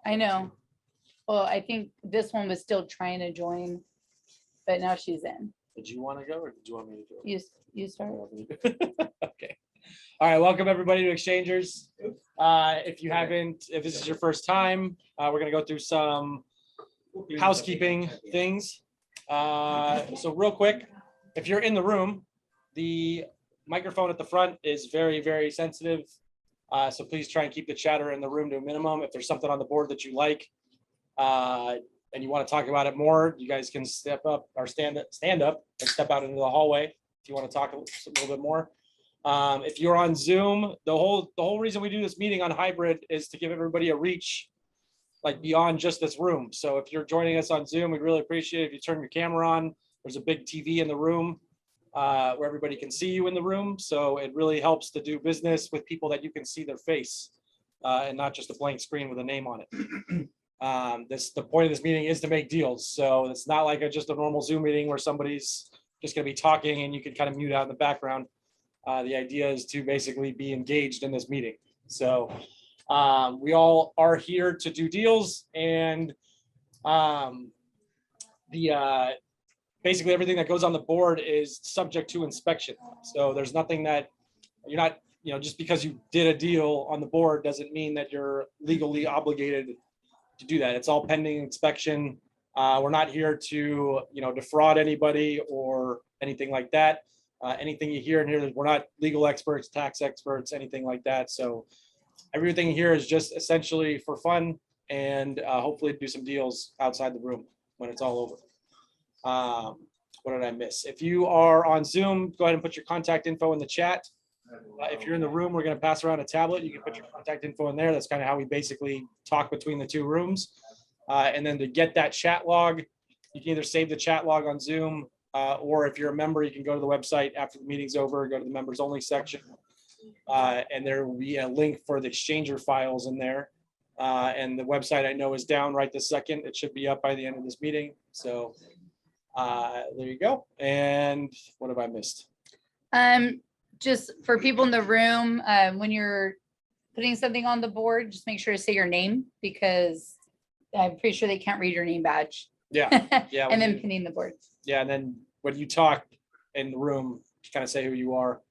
I know. Well, I think this one was still trying to join, but now she's in. Did you want to go or did you want me to do it? You start. Okay. All right. Welcome everybody to Exchangors. If this is your first time, we're going to go through some housekeeping things. So real quick, if you're in the room, the microphone at the front is very, very sensitive. So please try and keep the chatter in the room to a minimum. If there's something on the board that you like, and you want to talk about it more, you guys can step up or stand up and step out into the hallway if you want to talk a little bit more. If you're on Zoom, the whole reason we do this meeting on hybrid is to give everybody a reach like beyond just this room. So if you're joining us on Zoom, we'd really appreciate it if you turn your camera on. There's a big TV in the room where everybody can see you in the room. So it really helps to do business with people that you can see their face and not just a blank screen with a name on it. The point of this meeting is to make deals. So it's not like just a normal Zoom meeting where somebody's just going to be talking and you can kind of mute out in the background. The idea is to basically be engaged in this meeting. So we all are here to do deals, and basically everything that goes on the board is subject to inspection. So there's nothing that you're not, just because you did a deal on the board doesn't mean that you're legally obligated to do that. It's all pending inspection. We're not here to, defraud anybody or anything like that. Anything you hear in here, we're not legal experts, tax experts, anything like that. So everything here is just essentially for fun and hopefully do some deals outside the room when it's all over. What did I miss? If you are on Zoom, go ahead and put your contact info in the chat. If you're in the room, we're going to pass around a tablet. You can put your contact info in there. That's kind of how we basically talk between the two rooms. And then to get that chat log, you can either save the chat log on Zoom, or if you're a member, you can go to the website after the meeting's over, go to the members only section. And there will be a link for the Exchanger files in there. And the website I know is down right this second. It should be up by the end of this meeting. So there you go. And what have I missed? Just for people in the room, when you're putting something on the board, just make sure to say your name, because I'm pretty sure they can't read your name badge. Yeah. Yeah. And then pinning the board. Yeah. And then when you talk in the room, just kind of say who you are.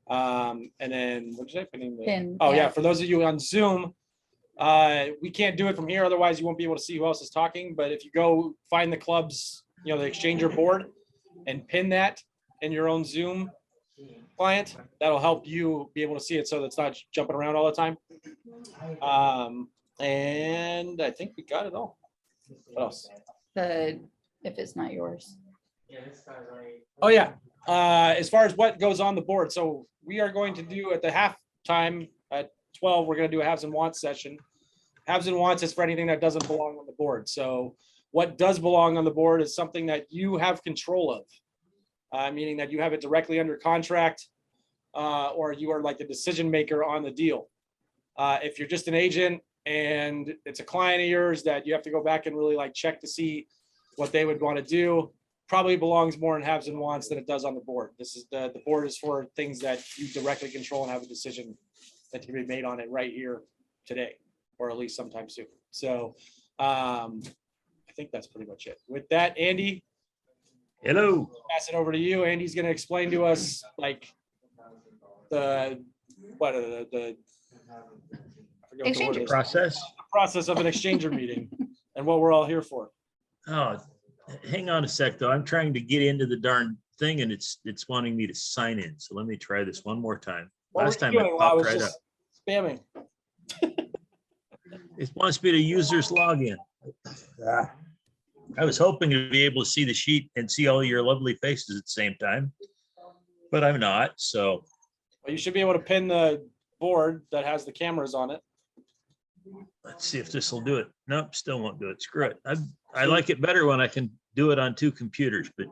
And then what did I pin? Oh yeah. For those of you on Zoom, we can't do it from here. Otherwise you won't be able to see who else is talking. But if you go find the club's, the Exchanger board and pin that in your own Zoom client, that'll help you be able to see it so that's not jumping around all the time. And I think we got it all. What else? If it's not yours. Oh yeah. As far as what goes on the board, so we are going to do at the halftime at 12, we're going to do a haves and wants session. Haves and wants is for anything that doesn't belong on the board. So what does belong on the board is something that you have control of, meaning that you have it directly under contract, or you are like the decision maker on the deal. If you're just an agent and it's a client of yours that you have to go back and really like check to see what they would want to do, probably belongs more in haves and wants than it does on the board. This is the board is for things that you directly control and have a decision that can be made on it right here today, or at least sometime soon. So I think that's pretty much it. With that, Andy. Hello. Pass it over to you. Andy's going to explain to us like the Exchanger process of an exchanger meeting and what we're all here for. Oh, hang on a sec though. I'm trying to get into the darn thing and it's wanting me to sign in. So let me try this one more time. Last time it popped right up. Spamming. It wants me to user's login. I was hoping to be able to see the sheet and see all your lovely faces at the same time, but I'm not. So well, you should be able to pin the board that has the cameras on it. Let's see if this will do it. Nope, still won't do it. Screw it. I like it better when I can do it on two computers, but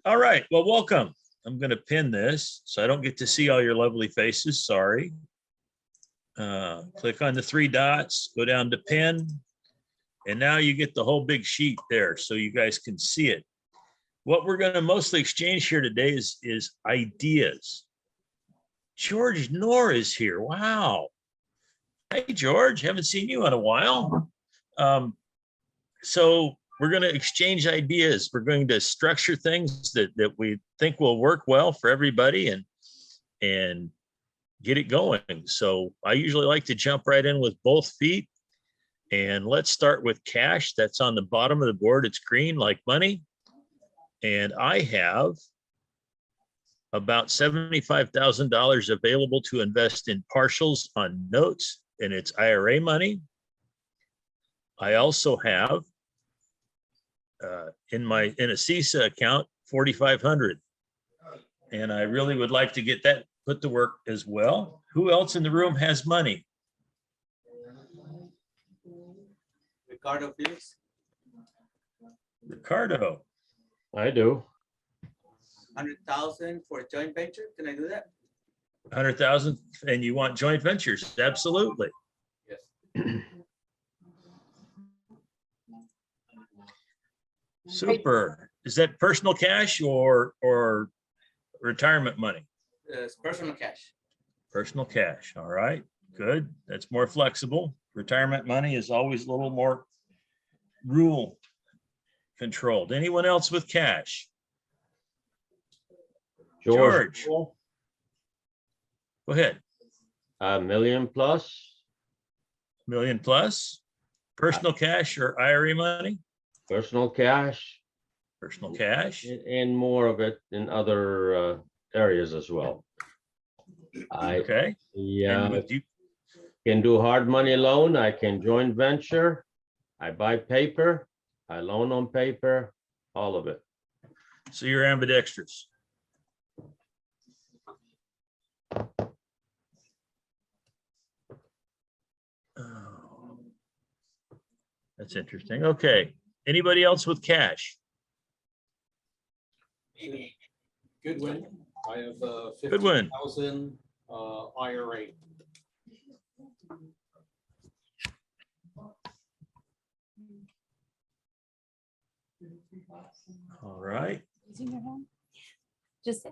All right, well, welcome. I'm going to pin this so I don't get to see all your lovely faces. Sorry. Click on the three dots, go down to pin, and now you get the whole big sheet there so you guys can see it. What we're going to mostly exchange here today is ideas. George Knorr is here. Wow. Hi, George. Haven't seen you in a while. So we're going to exchange ideas. We're going to structure things that we think will work well for everybody and get it going. So I usually like to jump right in with both feet. And let's start with cash. That's on the bottom of the board. It's green like money. And I have about $75,000 available to invest in partials on notes, and it's IRA money. I also have in a CISA account, 4,500. And I really would like to get that put to work as well. Who else in the room has money? Ricardo, please. Ricardo. I do. 100,000 for a joint venture. Can I do that? 100,000, and you want joint ventures? Absolutely. Yes. Super. Is that personal cash or retirement money? It's personal cash. Personal cash. All right, good. That's more flexible. Retirement money is always a little more rule controlled. Anyone else with cash? George. Go ahead. A million plus. Million plus. Personal cash or IRA money? Personal cash. Personal cash. And more of it in other areas as well. Okay. Yeah, And you, can do hard money loan. I can joint venture. I buy paper. I loan on paper, all of it. so you're ambidextrous. Oh, that's interesting. Okay. Anybody else with cash? Goodwin, I have Goodwin. 50,000 IRA. All right. Using your hand? Just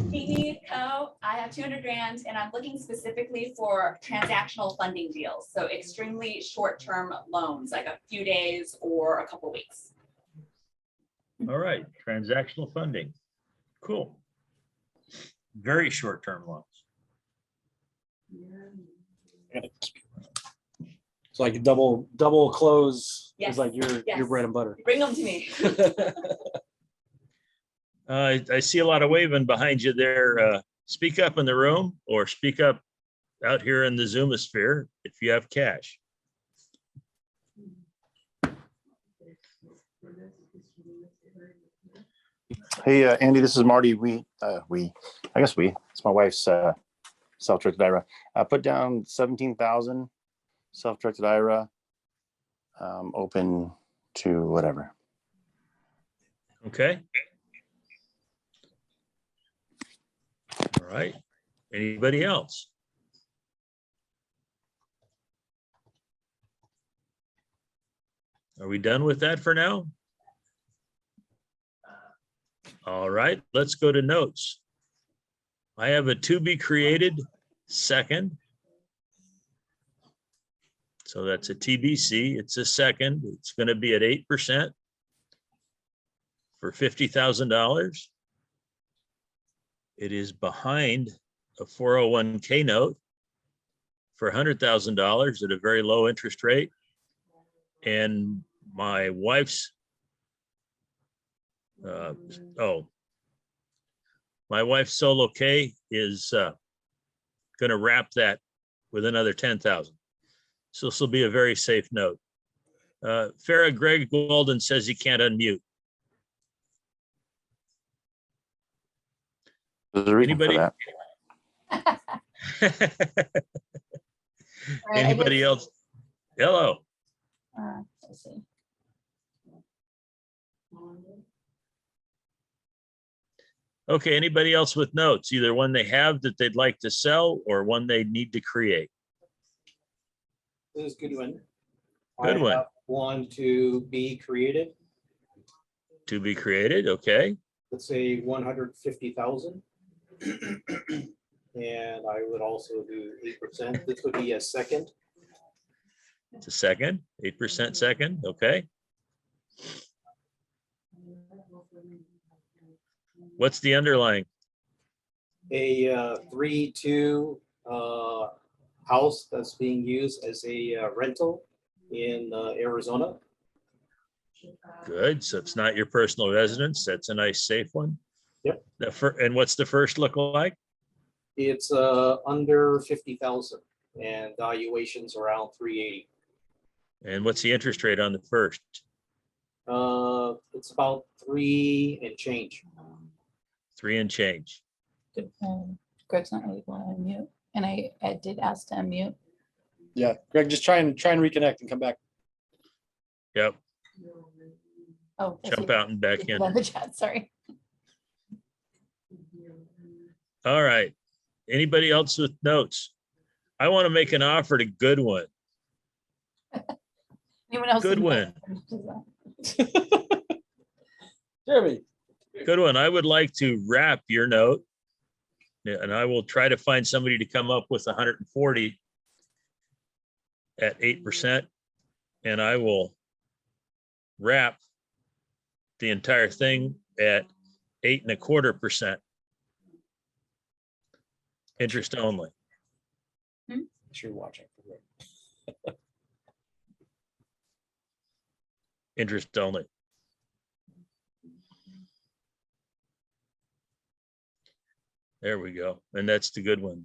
Me, Co, I have 200 grand and I'm looking specifically for transactional funding deals. So extremely short-term loans, like a few days or a couple weeks. All right. Transactional funding. Cool. Very short-term loans. It's like double close Yes, is like your yes. bread and butter. Bring them to me. I see a lot of waving behind you there. Speak up in the room or speak up out here in the Zoomosphere if you have cash. Hey, Andy, this is Marty. It's my wife's self-directed IRA. I put down 17,000 self-directed IRA, open to whatever. Okay. All right. Anybody else? Are we done with that for now? All right, let's go to notes. I have a to be created second. So that's a TBC. It's a second. It's going to be at 8% for $50,000. It is behind a 401k note for $100,000 at a very low interest rate. And my wife's my wife's solo K is going to wrap that with another 10,000. So this will be a very safe note. Farrah Greg Golden says he can't unmute. There's a reason for Anybody? that. Anybody else? Hello. Let's see. Okay, anybody else with notes? Either one they have that they'd like to sell or one they need to create. This is Goodwin. Good one. I have one to be created. To be created, okay. Let's say 150,000. And I would also do 8%. This would be a second. It's a second, 8% second, okay. What's the underlying? A 3-2 house that's being used as a rental in Arizona. Good, so it's not your personal residence. That's a nice, safe one. Yep. And what's the first look like? It's under 50,000 and valuations around 380. And what's the interest rate on the first? It's about 3 and change. 3 and change. Greg's not able to unmute, and I did ask to unmute. Yeah, Greg, just try and reconnect and come back. Yep, Oh. I jump see. out and back in. On the chat, sorry. All right. Anybody else with notes? I want to make an offer to Goodwin. Anyone else? in Goodwin. Jeremy. Goodwin, I would like to wrap your note. Yeah, and I will try to find somebody to come up with 140 at 8%. And I will wrap the entire thing at 8.25%. Interest only. Sure, watching. Interest only. There we go. And that's the good one.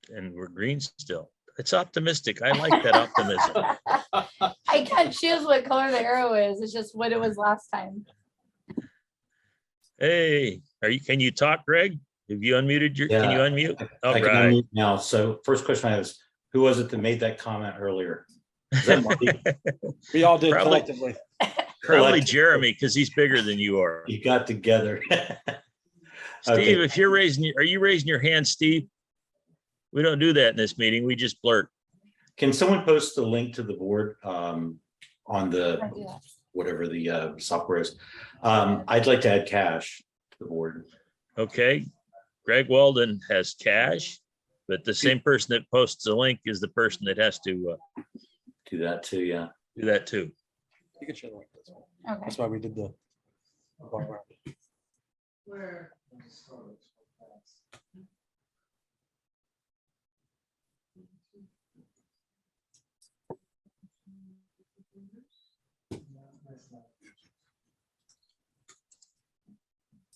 And we're green still. It's optimistic. I like that optimism. I can't choose what color the arrow is. It's just what it was last time. Hey, can you talk, Greg? Have you unmuted can you unmute? I All can right. unmute now. So first question I have is, who was it that made that comment earlier? Is that Marty? We all did Probably- collectively. Probably Jeremy, because he's bigger than you are. You got together. Steve, if you're are you raising your hand, Steve? We don't do that in this meeting. We just blurt. Can someone post the link to the board on the, I do that. whatever the software is? I'd like to add cash to the board. Okay. Greg Walden has cash, but the same person that posts the link is the person that has to Do that too, yeah. You can share the link. That's fine. Okay. That's why we did the.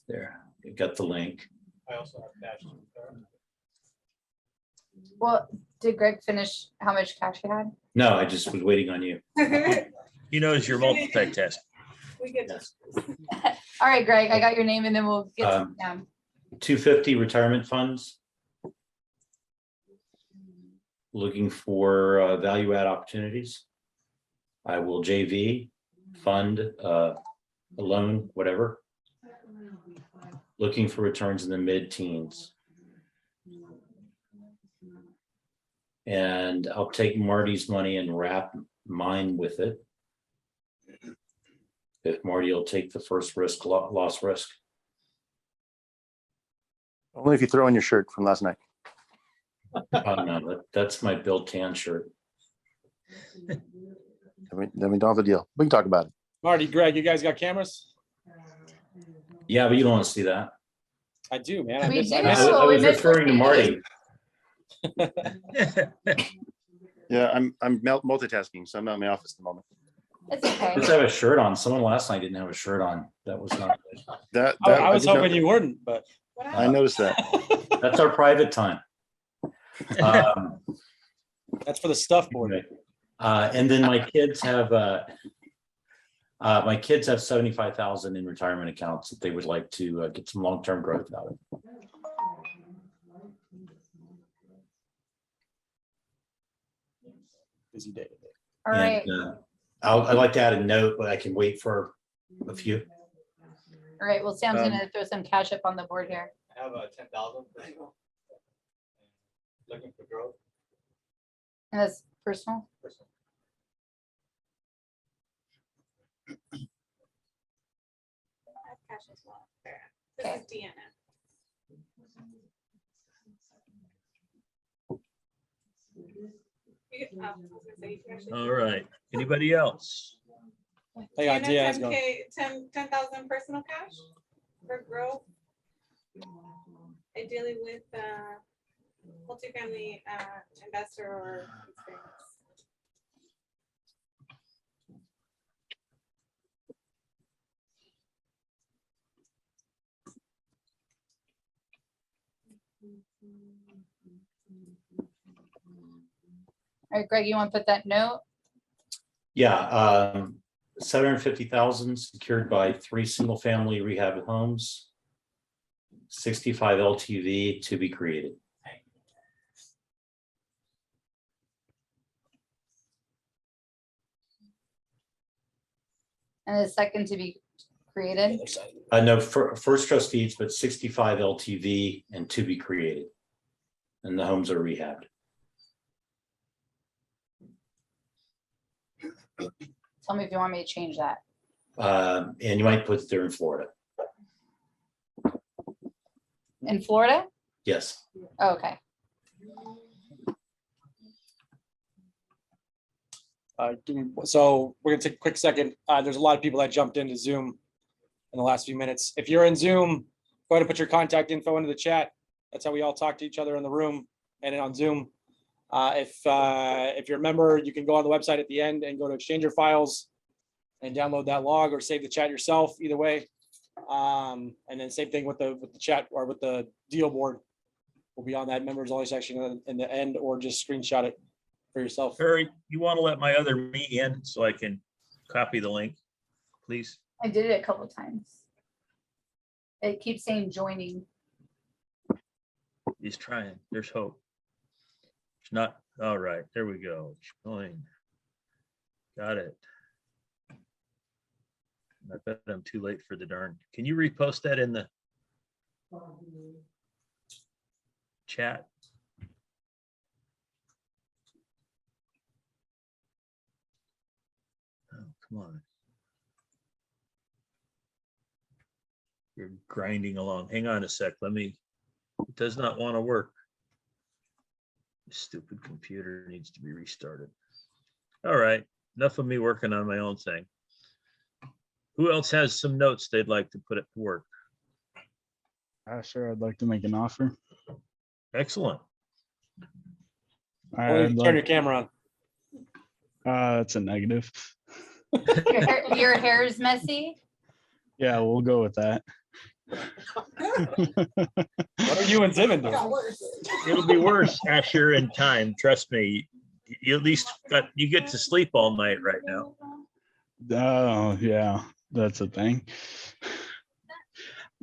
There, you got the link. I also have cash. Well, did Greg finish how much cash he had? No, I just was waiting on you. He knows you're multitasking. We get this. All right, Greg, I got your name and then we'll get Um, down. 250 retirement funds. Looking for value add opportunities. I will JV, fund, a loan, whatever. Looking for returns in the mid-teens. And I'll take Marty's money and wrap mine with it. If Marty will take the first risk, loss risk. Only if you throw in your shirt from last night. Oh, no, that's my Bill Tan shirt. Then we don't have a deal. We can talk about it. Marty, Greg, you guys got cameras? Yeah, but you don't want to see that. I do, man. We do. I I miss was, it. I was we missed referring to the Marty. Yeah, I'm multitasking, so I'm not in my office at the moment. It's okay. Let's have a shirt on. Someone last night didn't have a shirt on. That was not, I was did not- hoping you wouldn't, but. I noticed that. that's our private time. That's for the stuff board. Okay. And then my kids have 75,000 in retirement accounts that they would like to get some long-term growth out of. Busy day. All right. And, I'd like to add a note, but I can wait for a few. All right. Well, Sam's gonna throw some cash up on the board here. I have 10,000. Looking for growth. And that's personal. Cash as well. Okay. This is Deanna. All right. Anybody else? Hang on, Tia has gone. 10,000 personal cash for growth. Ideally with multifamily investor or experience. All right, Greg, you want to put that note? Yeah, 750,000 secured by 3 single-family rehab homes. 65 LTV to be created. And the second to be created? No, first trust deeds, but 65 LTV and to be created. And the homes are rehabbed. Tell me if you want me to change that. And you might put there in Florida. In Florida? Yes. Oh, okay. So we're gonna take a quick second. There's a lot of people that jumped into Zoom in the last few minutes. If you're in Zoom, go ahead and put your contact info into the chat. That's how we all talk to each other in the room and on Zoom. If you're a member, you can go on the website at the end and go to Exchanger files and download that log or save the chat yourself, either way. And then same thing with the chat or with the deal board. Will be on that members only section in the end, or just screenshot it for yourself. Harry, you want to let my other me in so I can copy the link, please? I did it a couple times. It keeps saying joining. He's trying. There's hope. It's not, all right, there we go. Join. Got it. I bet I'm too late for the darn. Can you repost that in the chat? Oh, come on. You're grinding along. Hang on a sec. Let me, it does not want to work. This stupid computer needs to be restarted. All right, enough of me working on my own thing. Who else has some notes they'd like to put it to work? Sure, I'd like to make an offer. Excellent. Turn your camera on. It's a negative. Your hair is messy? Yeah, we'll go with that. What are you and Simon doing? It'll be worse, Asher, in time. Trust me. You at least you get to sleep all night right now. Oh, yeah, that's a thing.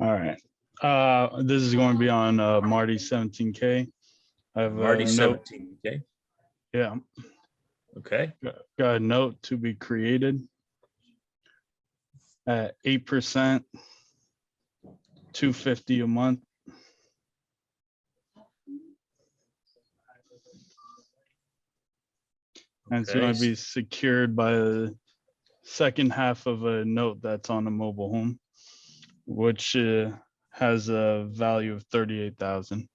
All right. This is going to be on Marty 17K. I have Marty a note. 17K. Yeah. Okay. Got a note to be created at 8%, $250 a month. And it's going to be secured by the second half of a note that's on a mobile home, which has a value of 38,000.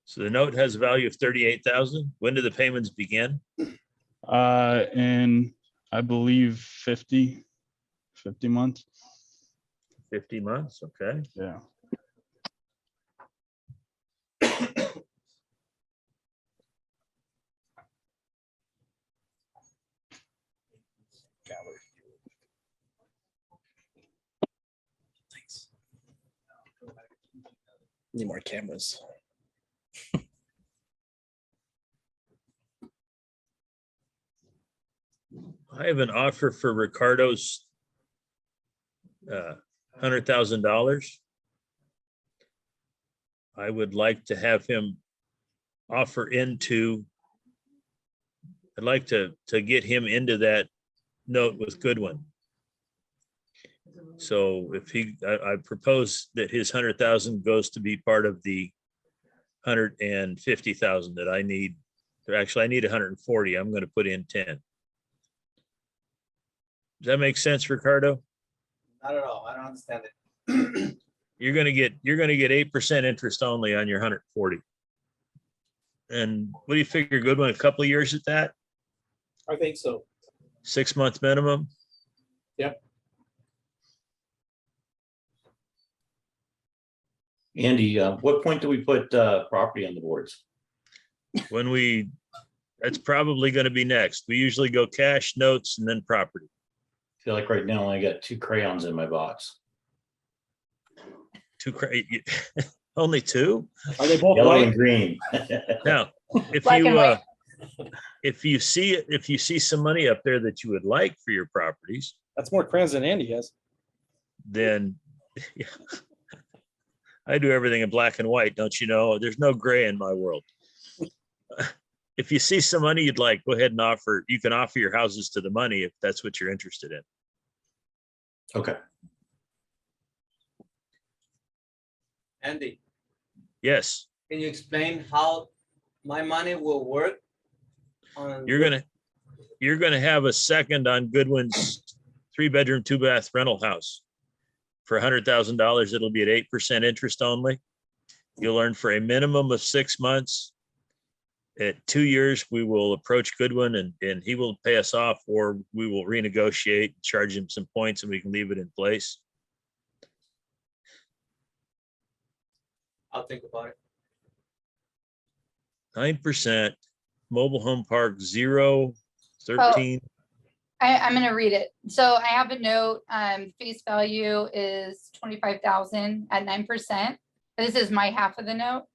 So the note has a value of 38,000. When do the payments begin? In I believe 50 months. 50 months. Okay. Yeah. Thanks. Need more cameras. I have an offer for Ricardo's $100,000. I would like to have him offer into, I'd like to get him into that note with Goodwin. So if I propose that his 100,000 goes to be part of the 150,000 that I need. Actually, I need 140. I'm going to put in 10. Does that make sense, Ricardo? Not at all. I don't understand it. You're gonna get 8% interest only on your 140. And what do you figure, good one, a couple of years at that? I think so. 6 month minimum? Andy, what point do we put property on the boards? That's probably gonna be next. We usually go cash, notes, and then property. I feel like right now I got 2 crayons in my box. Only 2? Are they both Yellow white? and green. Now, if Black and you, white. if you see some money up there that you would like for your properties, That's more crayons than Andy has. then yeah. I do everything in black and white, don't you know? There's no gray in my world. If you see some money you'd like, go ahead and you can offer your houses to the money if that's what you're interested in. Okay. Andy, Yes, can you explain how my money will work? On you're gonna have a second on Goodwin's 3-bedroom, 2-bath rental house. For $100,000, it'll be at 8% interest only. You'll earn for a minimum of 6 months. At 2 years, we will approach Goodwin and he will pay us off, or we will renegotiate, charge him some points, and we can leave it in place. I'll think about it. 9%, mobile home park 0, 13. I'm gonna read it. So I have a note, face value is 25,000 at 9%. This is my half of the note.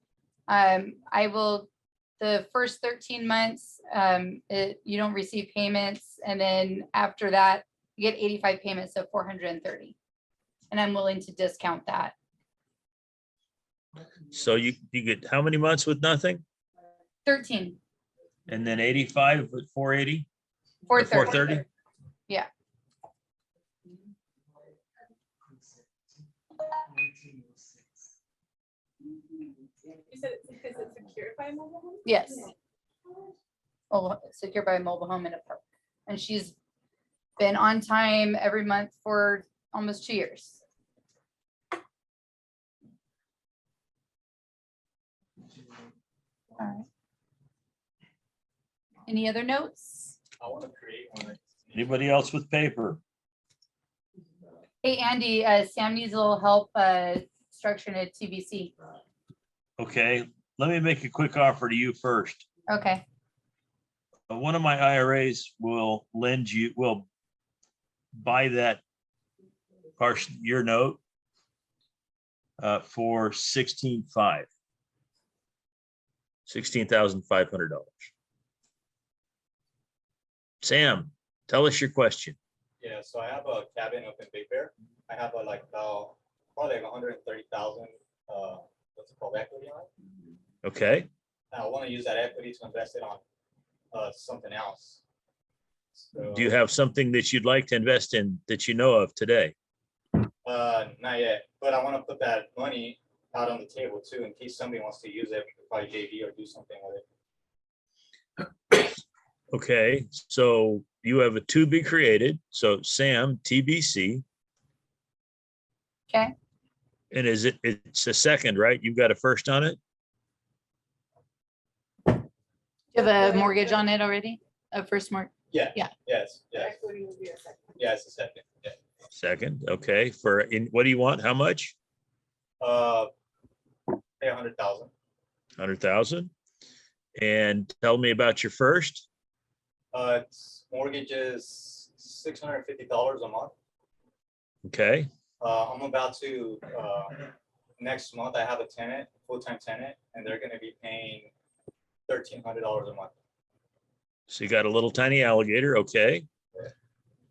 The first 13 months, you don't receive payments. And then after that, you get 85 payments, so 430. And I'm willing to discount that. So you get how many months with nothing? 13, And then 85 with 480? Or 430. Yeah. You said it's because it's secured by a mobile home? Yes. Oh, secured by a mobile home in a park. And she's been on time every month for almost 2 years. All right. Any other notes? I want to create one. Anybody else with paper? Hey, Andy, Sam needs a little help structuring a TBC. Okay, let me make a quick offer to you first. Okay. One of my IRAs will buy that your note for $16,500. Sam, tell us your question. Yeah, so I have a cabin up in Big Bear. I have probably like 130,000, what's it called, equity on it. Okay, And I want to use that equity to invest it on something else. So, do you have something that you'd like to invest in that you know of today? not yet, but I want to put that money out on the table too, in case somebody wants to use it, we could probably JV or do something with it. Okay, so you have a to be created, so Sam, TBC. Okay. And it's a second, right? You've got a first on it? Do you have a mortgage on it already? A first mortgage? Yeah. Yeah. Yes, The yes, equity will be a second. yeah, it's a second, yeah. Second, okay, what do you want? How much? Pay 100,000. 100,000? And tell me about your first. It's mortgage is $650 a month. Okay, I'm about to, next month, I have a tenant, full-time tenant, and they're gonna be paying $1,300 a month. so you got a little tiny alligator, okay.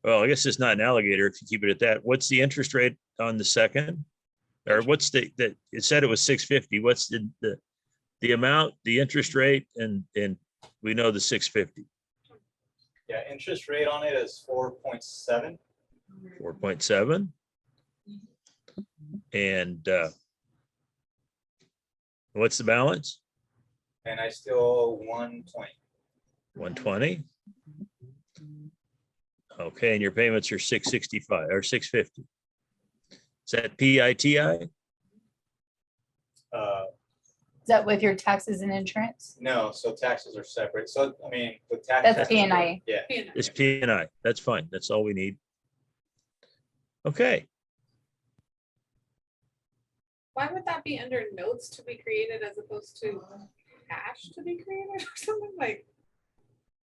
Well, I guess it's not an alligator if you keep it at that. What's the interest rate on the second? Or what's it said it was 650. What's the amount, the interest rate, and we know the 650. Yeah, interest rate on it is 4.7. 4.7. And what's the balance? And I still owe 120. 120. Okay, and your payments are 665 or 650. Is that PITI? Is that with your taxes and insurance? No, so taxes are separate. So, I mean, the tax. That's P&I. Yeah. It's P&I. That's fine. That's all we need. Okay. Why would that be under notes to be created as opposed to cash to be created or something like?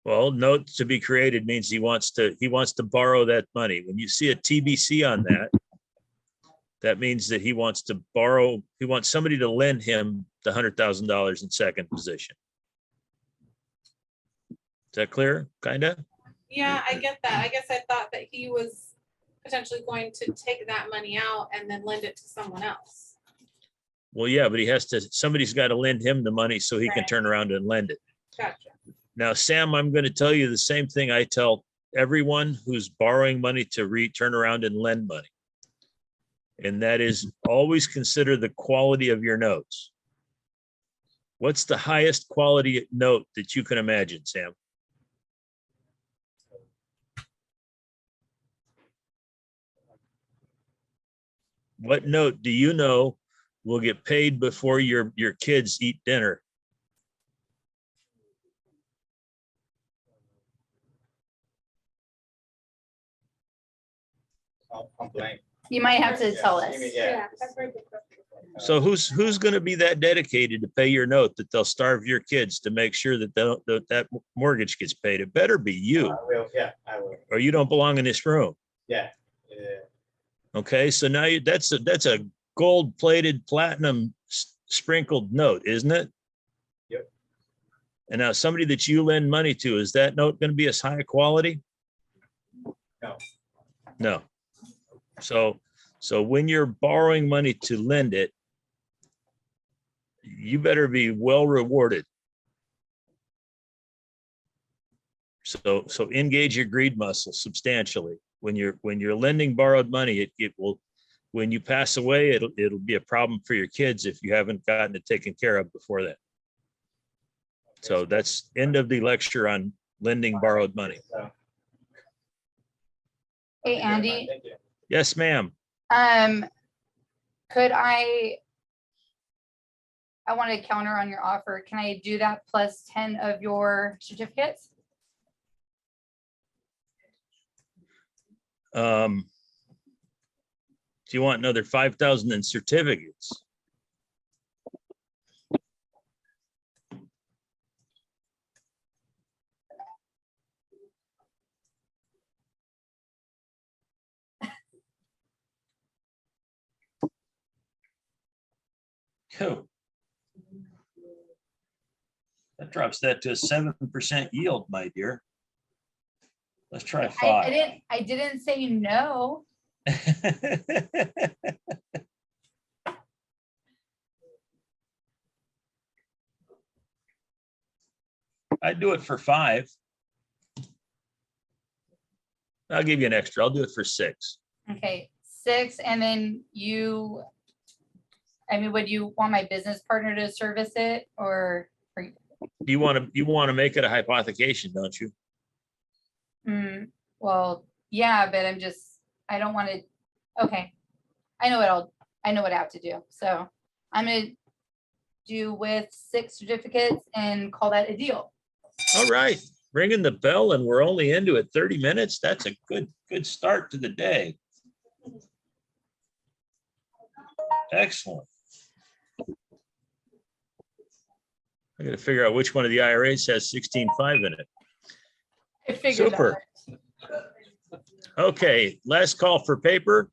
Well, note to be created means he wants to borrow that money. When you see a TBC on that, that means that he wants to borrow, he wants somebody to lend him the $100,000 in second position. Is that clear? Kinda? Yeah, I get that. I guess I thought that he was potentially going to take that money out and then lend it to someone else. Well, yeah, but he has to, somebody's got to lend him the money so he can Right. turn around and lend it. Gotcha. Now, Sam, I'm going to tell you the same thing I tell everyone who's borrowing money to turn around and lend money. And that is always consider the quality of your notes. What's the highest quality note that you can imagine, Sam? What note do you know will get paid before your kids eat dinner? I'm blank. You might have to tell us. Yeah. I've heard the question. So who's going to be that dedicated to pay your note that they'll starve your kids to make sure that that mortgage gets paid? It better be you, I will, yeah, I will. or you don't belong in this room. Yeah. Okay, so now that's a gold-plated platinum sprinkled note, isn't it? Yep. And now somebody that you lend money to, is that note going to be as high quality? No. No. So when you're borrowing money to lend it, you better be well rewarded. So engage your greed muscle substantially. When you're lending borrowed money, it will, when you pass away, it'll be a problem for your kids if you haven't gotten it taken care of before that. So that's end of the lecture on lending borrowed money. Hey, Andy, Thank you. Yes, ma'am. could I want to counter on your offer. Can I do that plus 10 of your certificates? Do you want another 5,000 in certificates? Cool. That drops that to a 7% yield, my dear. Let's try 5. I didn't say no. I'd do it for 5. I'll give you an extra. I'll do it for 6. Okay, 6, and then would you want my business partner to service it, or? You want to make it a hypothecation, don't you? Well, yeah, but I don't want to, okay. I know what I have to do. So I'm gonna do with 6 certificates and call that a deal. All right, ringing the bell, and we're only into it 30 minutes. That's a good start to the day. Excellent. I got to figure out which one of the IRAs has 16.5 in it. I figured that Super. Okay, last call for paper.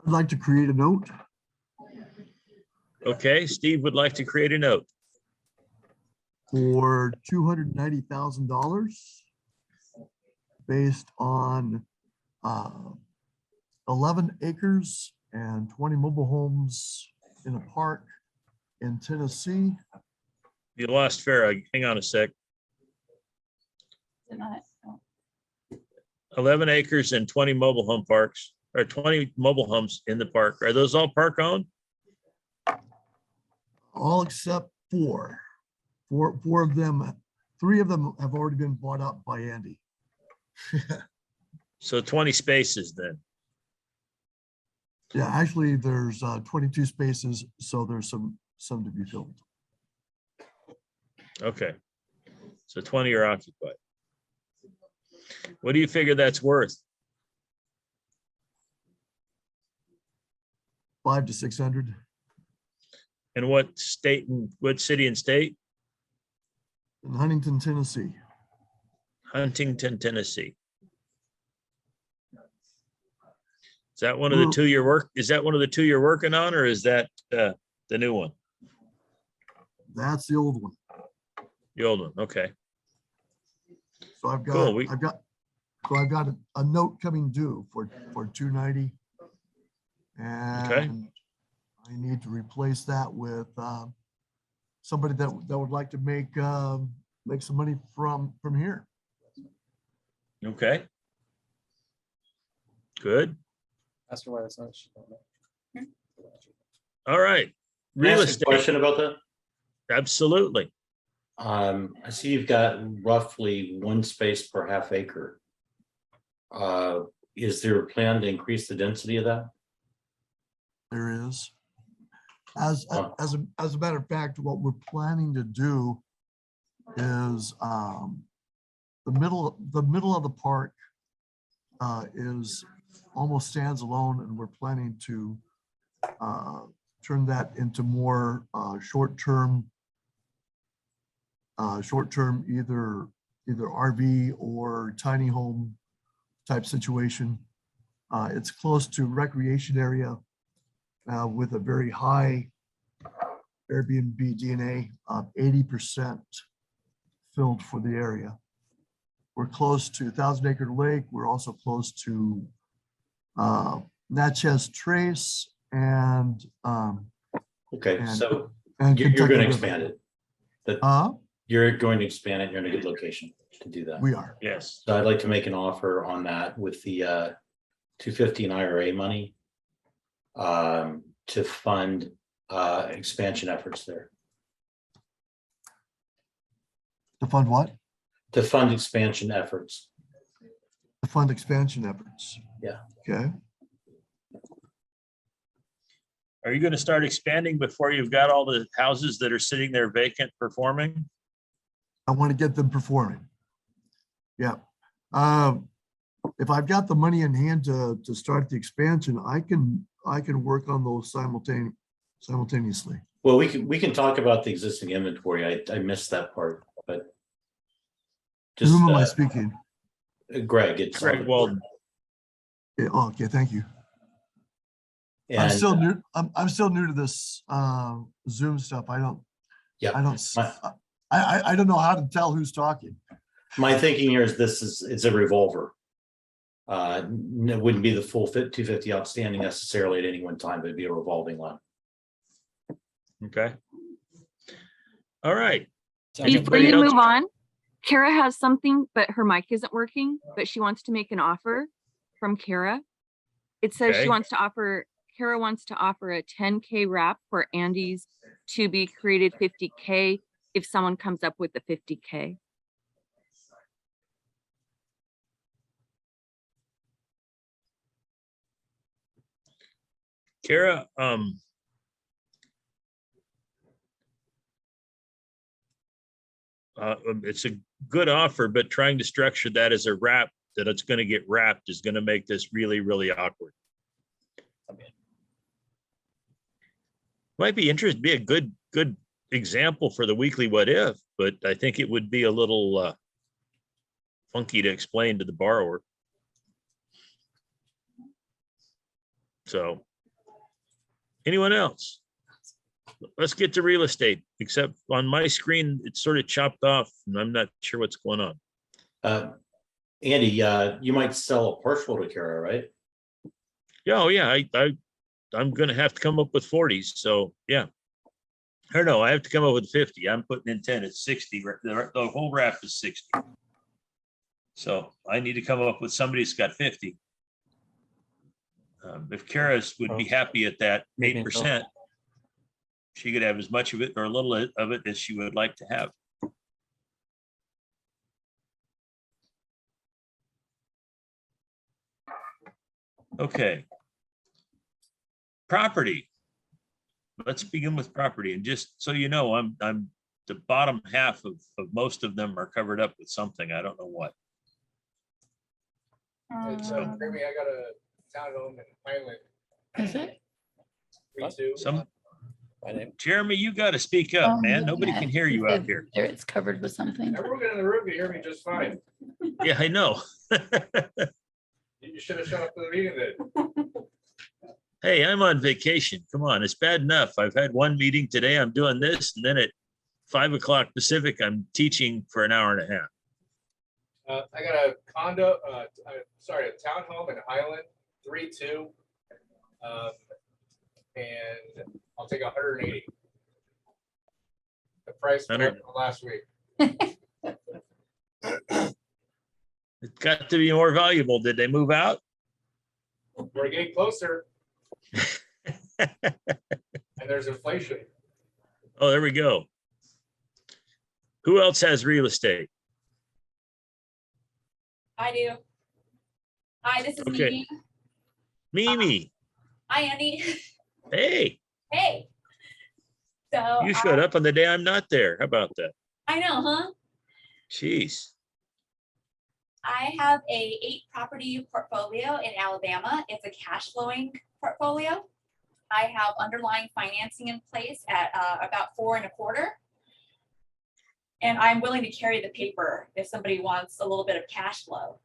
I'd like to create a note Okay, Steve would like to create a note. for $290,000 based on 11 acres and 20 mobile homes in a park in Tennessee. You lost Farah. Hang on a sec. Is it not? 11 acres and 20 mobile home parks, or 20 mobile homes in the park. Are those all park owned? All except 4. Four of them, 3 of them have already been bought up by Andy. So 20 spaces then. Yeah, actually, there's 22 spaces, so there's some to be filled. Okay. So 20 are occupied. What do you figure that's worth? 500 to 600. And what state and what city and state? In Huntington, Tennessee. Huntington, Tennessee. Is that one of the two you're is that one of the two you're working on, or is that the new one? That's the old one. The old one, okay. So I've got, Cool, I've got a note coming due for 290. Okay. And I need to replace that with somebody that would like to make some money from here. Okay. Good. Ask her why that's not. All right. Can I Real ask a estate. question about that? Absolutely. I see you've got roughly one space per half acre. Is there a plan to increase the density of that? There is. As a matter of fact, what we're planning to do is the middle of the park is almost stands alone, and we're planning to turn that into more short-term either RV or tiny home type situation. It's close to recreation area with a very high Airbnb DNA of 80% filled for the area. We're close to 1,000 Acre Lake. We're also close to Natchez Trace and Okay, so and you're Kentucky going to River. expand it. Uh, You're going to expand it. You're in a good location to do that. we are. Yes. So I'd like to make an offer on that with the 250 in IRA money to fund expansion efforts there. To fund what? To fund expansion efforts. To fund expansion efforts. Yeah. Okay. Are you going to start expanding before you've got all the houses that are sitting there vacant performing? I want to get them performing. Yeah. If I've got the money in hand to start the expansion, I can work on those simultaneously. Well, we can talk about the existing inventory. I missed that part, but To just whom am I speaking? Greg, it's Greg Walden. Yeah, oh, okay, thank you. I'm and still new. I'm still new to this Zoom stuff. I don't know how to tell who's talking. my thinking here is it's a revolver. It wouldn't be the full 250 outstanding necessarily at any one time, but it'd be a revolving loan. Okay. All right. Before you move on, Kara has something, but her mic isn't working, but she wants to make an offer from Kara. It says Okay. Kara wants to offer a 10K wrap for Andy's to be created 50K if someone comes up with the 50K. Kara, it's a good offer, but trying to structure that as a wrap that it's going to get wrapped is going to make this really, really awkward. Might be interesting, be a good example for the weekly what if, but I think it would be a little funky to explain to the borrower. So anyone else? Let's get to real estate, except on my screen, it's sort of chopped off and I'm not sure what's going on. Andy, you might sell a partial to Kara, right? Yeah, oh yeah, I'm gonna have to come up with 40s. So yeah. Or no, I have to come up with 50. I'm putting in 10, it's 60. The whole wrap is 60. So I need to come up with somebody that's got 50. If Kara's would be happy at that 8%, she could have as much of it or a little of it as she would like to have. Okay. property. Let's begin with property. And just so you know, I'm the bottom half of most of them are covered up with something. I don't know what. Um, I got a townhome in Highland. Is it? Some, Jeremy, you got to speak up, Oh, man. yeah, Nobody can hear you out here. There, it's covered with something. Everyone in the room can hear me just fine. Yeah, I know. You should have shut up for the meeting then. Hey, I'm on vacation. Come on, it's bad enough. I've had one meeting today. I'm doing this, and then at 5 o'clock Pacific, I'm teaching for an hour and a half. I got a condo, a townhome in Highland, 3-2. And I'll take 180. The price from 100. last week. It got to be more valuable. Did they move out? We're getting closer. And there's inflation. Oh, there we go. Who else has real estate? I do. Hi, this is Okay. Mimi. Mimi. Hi, Andy. Hey, Hey. So you showed up on the day I'm not there. How about that? I know, huh? Jeez. I have a 8-property portfolio in Alabama. It's a cash flowing portfolio. I have underlying financing in place at about 4 1/4. And I'm willing to carry the paper if somebody wants a little bit of cash flow.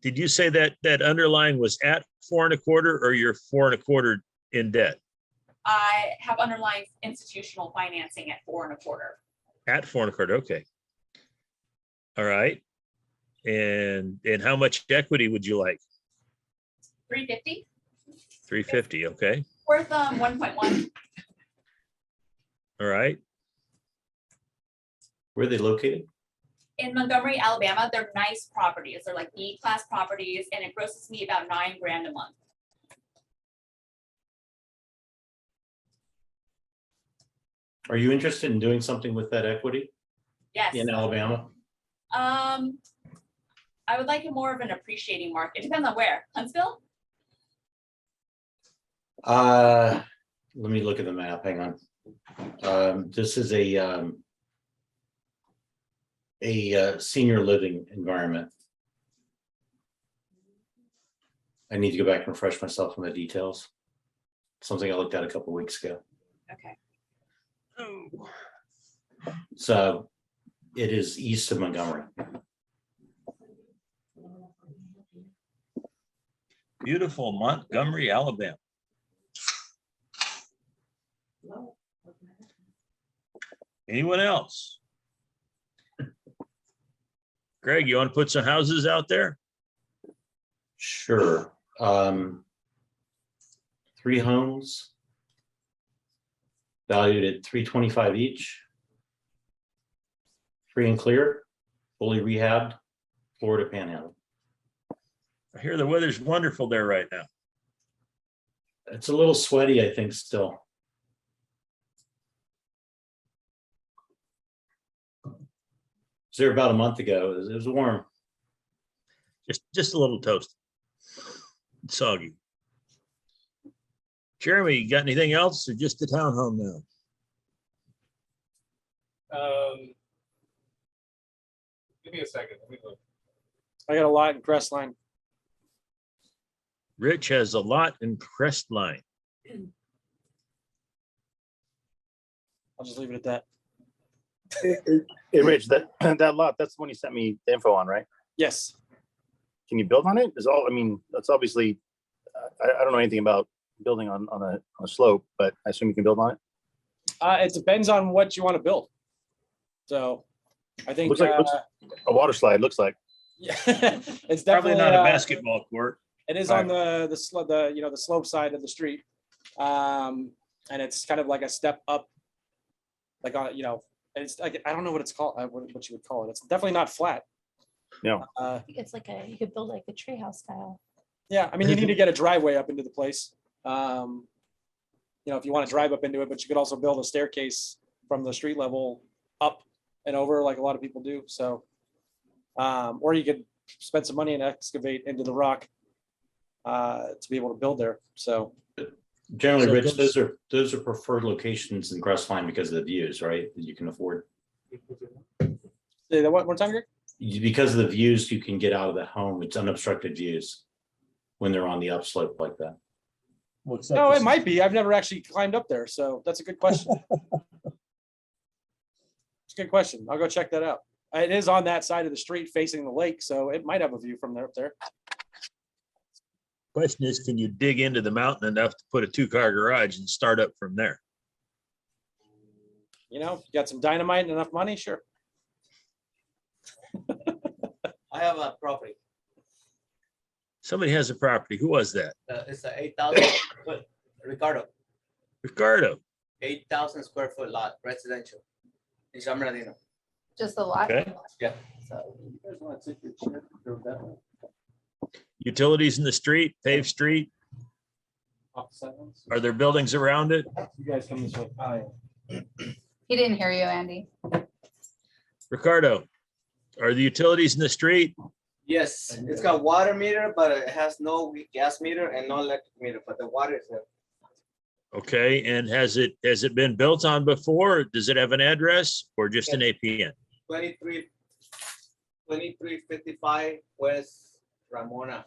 Did you say that underlying was at 4 1/4 or you're 4 1/4 in debt? I have underlying institutional financing at 4 1/4. At 4 1/4, okay. All right. And how much equity would you like? 350. 350, okay. Worth 1.1. All right. Where are they located? In Montgomery, Alabama. They're nice properties. They're like B-class properties, and it grosses me about $9,000 a month. Are you interested in doing something with that equity Yes. in Alabama? I would like more of an appreciating market. It depends on where. Huntsville? Let me look at the map, hang on. This is a senior living environment. I need to go back and refresh myself on the details. Something I looked at a couple weeks ago. Okay. So it is east of Montgomery. Beautiful Montgomery, Alabama. Anyone else? Greg, you want to put some houses out there? Sure. 3 homes valued at $325 each. Free and clear, fully rehabbed, Florida Panhandle. I hear the weather's wonderful there right now. It's a little sweaty, I think, still. Was there about a month ago. It was warm. Just a little toasty. Soggy. Jeremy, you got anything else or just the townhome now? Give me a second. Let me look. I got a lot in Crestline. Rich has a lot in Crestline. I'll just leave it at that. Hey, Rich, that lot, that's the one you sent me the info on, right? Yes. Can you build on it? That's obviously, I don't know anything about building on a slope, but I assume you can build on it. It depends on what you want to build. So I think Looks a water slide, looks like. yeah, it's Probably definitely not a basketball court. It is on the slope side of the street, and it's kind of like a step up, like on it's like I don't know what it's called, what you would call it. It's definitely not flat. No. It's like you could build like a treehouse style. Yeah, I mean you need to get a driveway up into the place. If you want to drive up into it, but you could also build a staircase from the street level up and over, like a lot of people do. So, or you could spend some money and excavate into the rock to be able to build there. So Generally, So Rich, those are preferred locations in Crestline because of the views, right? That you can afford. Say that one time, Greg? Because of the views you can get out of the home, it's unobstructed views when they're on the upslope like that. No, it might be. I've never actually climbed up there, so that's a good question. It's a good question. I'll go check that out. It is on that side of the street facing the lake, so it might have a view from there up there. Question is, can you dig into the mountain enough to put a 2-car garage and start up from there? You know, you got some dynamite and enough money, sure. I have a property. Somebody has a property. Who was that? It's a 8,000 foot, Ricardo, Ricardo. 8,000 square foot lot, residential. In San Bernardino. Just a lot. Okay. Yeah. So Utilities in the street, paved street. Are there buildings around it? You guys come this way. he didn't hear you, Andy. Ricardo, are the utilities in the street? Yes, it's got water meter, but it has no gas meter and no electric meter, but the water is there. Okay, and has it been built on before? Does it have an address or just an APN? 2355 West Ramona.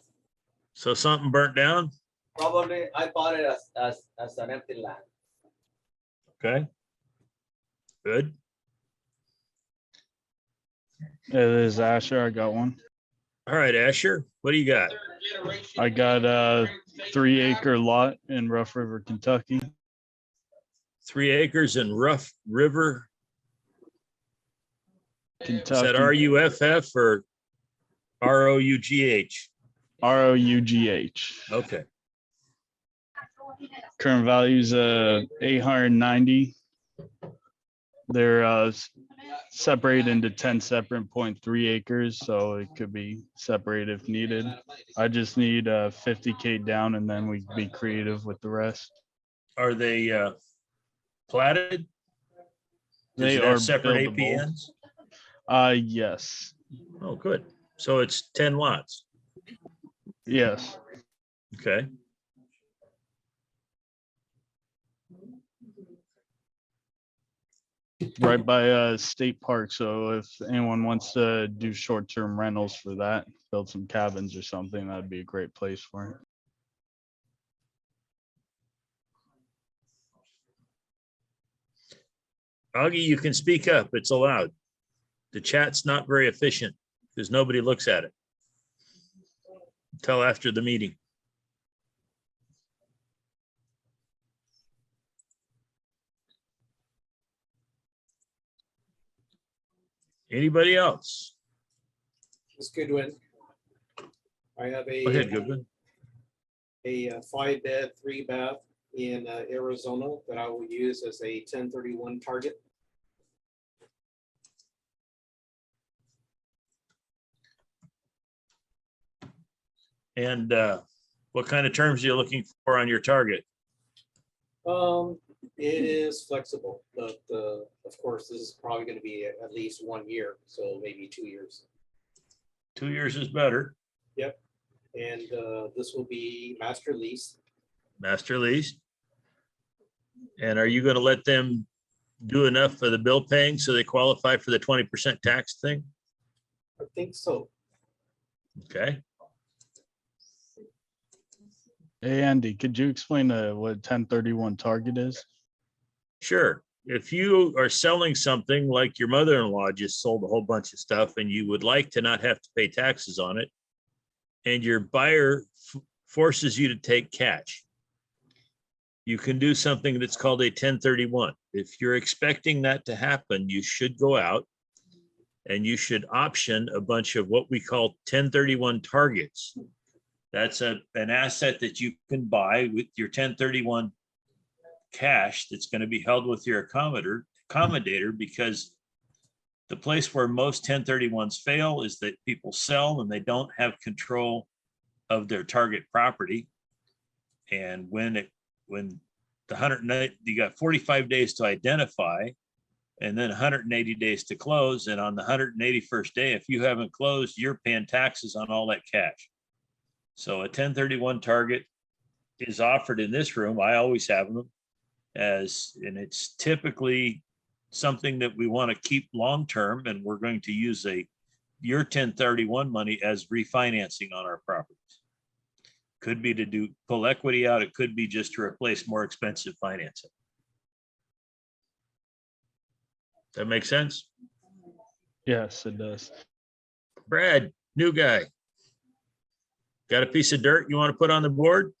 So something burnt down? Probably, I bought it as an empty land. Okay. Good. It is Asher. I got one. All right, Asher, what do you got? I got a 3-acre lot in Rough River, Kentucky. 3 acres in Rough River. Kentucky. Is that RUFF or ROUGH? ROUGH. Okay. Current value is 890. They're separated into 10 separate 0.3 acres, so it could be separated if needed. I just need 50K down, and then we can be creative with the rest. Are they platted? Does They it have are separate buildable. APNs? Yes. Oh, good. So it's 10 lots. Yes. Okay. Right by a state park, so if anyone wants to do short-term rentals for that, build some cabins or something, that'd be a great place for it. Augie, you can speak up. It's allowed. The chat's not very efficient because nobody looks at it until after the meeting. Anybody else? It's Goodwin. I have Go ahead, Goodwin. a 5-bed, 3-bath in Arizona that I will use as a 1031 target. And what kind of terms are you looking for on your target? It is flexible, but of course, this is probably going to be at least 1 year, so maybe 2 years. 2 years is better. Yep. And this will be master lease. Master lease. And are you going to let them do enough for the bill paying so they qualify for the 20% tax thing? I think so. Okay. Hey, Andy, could you explain what 1031 target is? Sure. If you are selling something like your mother-in-law just sold a whole bunch of stuff and you would like to not have to pay taxes on it, and your buyer forces you to take cash, you can do something that's called a 1031. If you're expecting that to happen, you should go out and you should option a bunch of what we call 1031 targets. That's an asset that you can buy with your 1031 cash that's going to be held with your accommodator, because the place where most 1031s fail is that people sell and they don't have control of their target property. And when the 108, you got 45 days to identify and then 180 days to close. And on the 181st day, if you haven't closed, you're paying taxes on all that cash. So a 1031 target is offered in this room, I always have them and it's typically something that we want to keep long-term, and we're going to use your 1031 money as refinancing on our properties. Could be to pull equity out. It could be just to replace more expensive financing. That makes sense? Yes, it does. Brad, new guy. Got a piece of dirt you want to put on the board?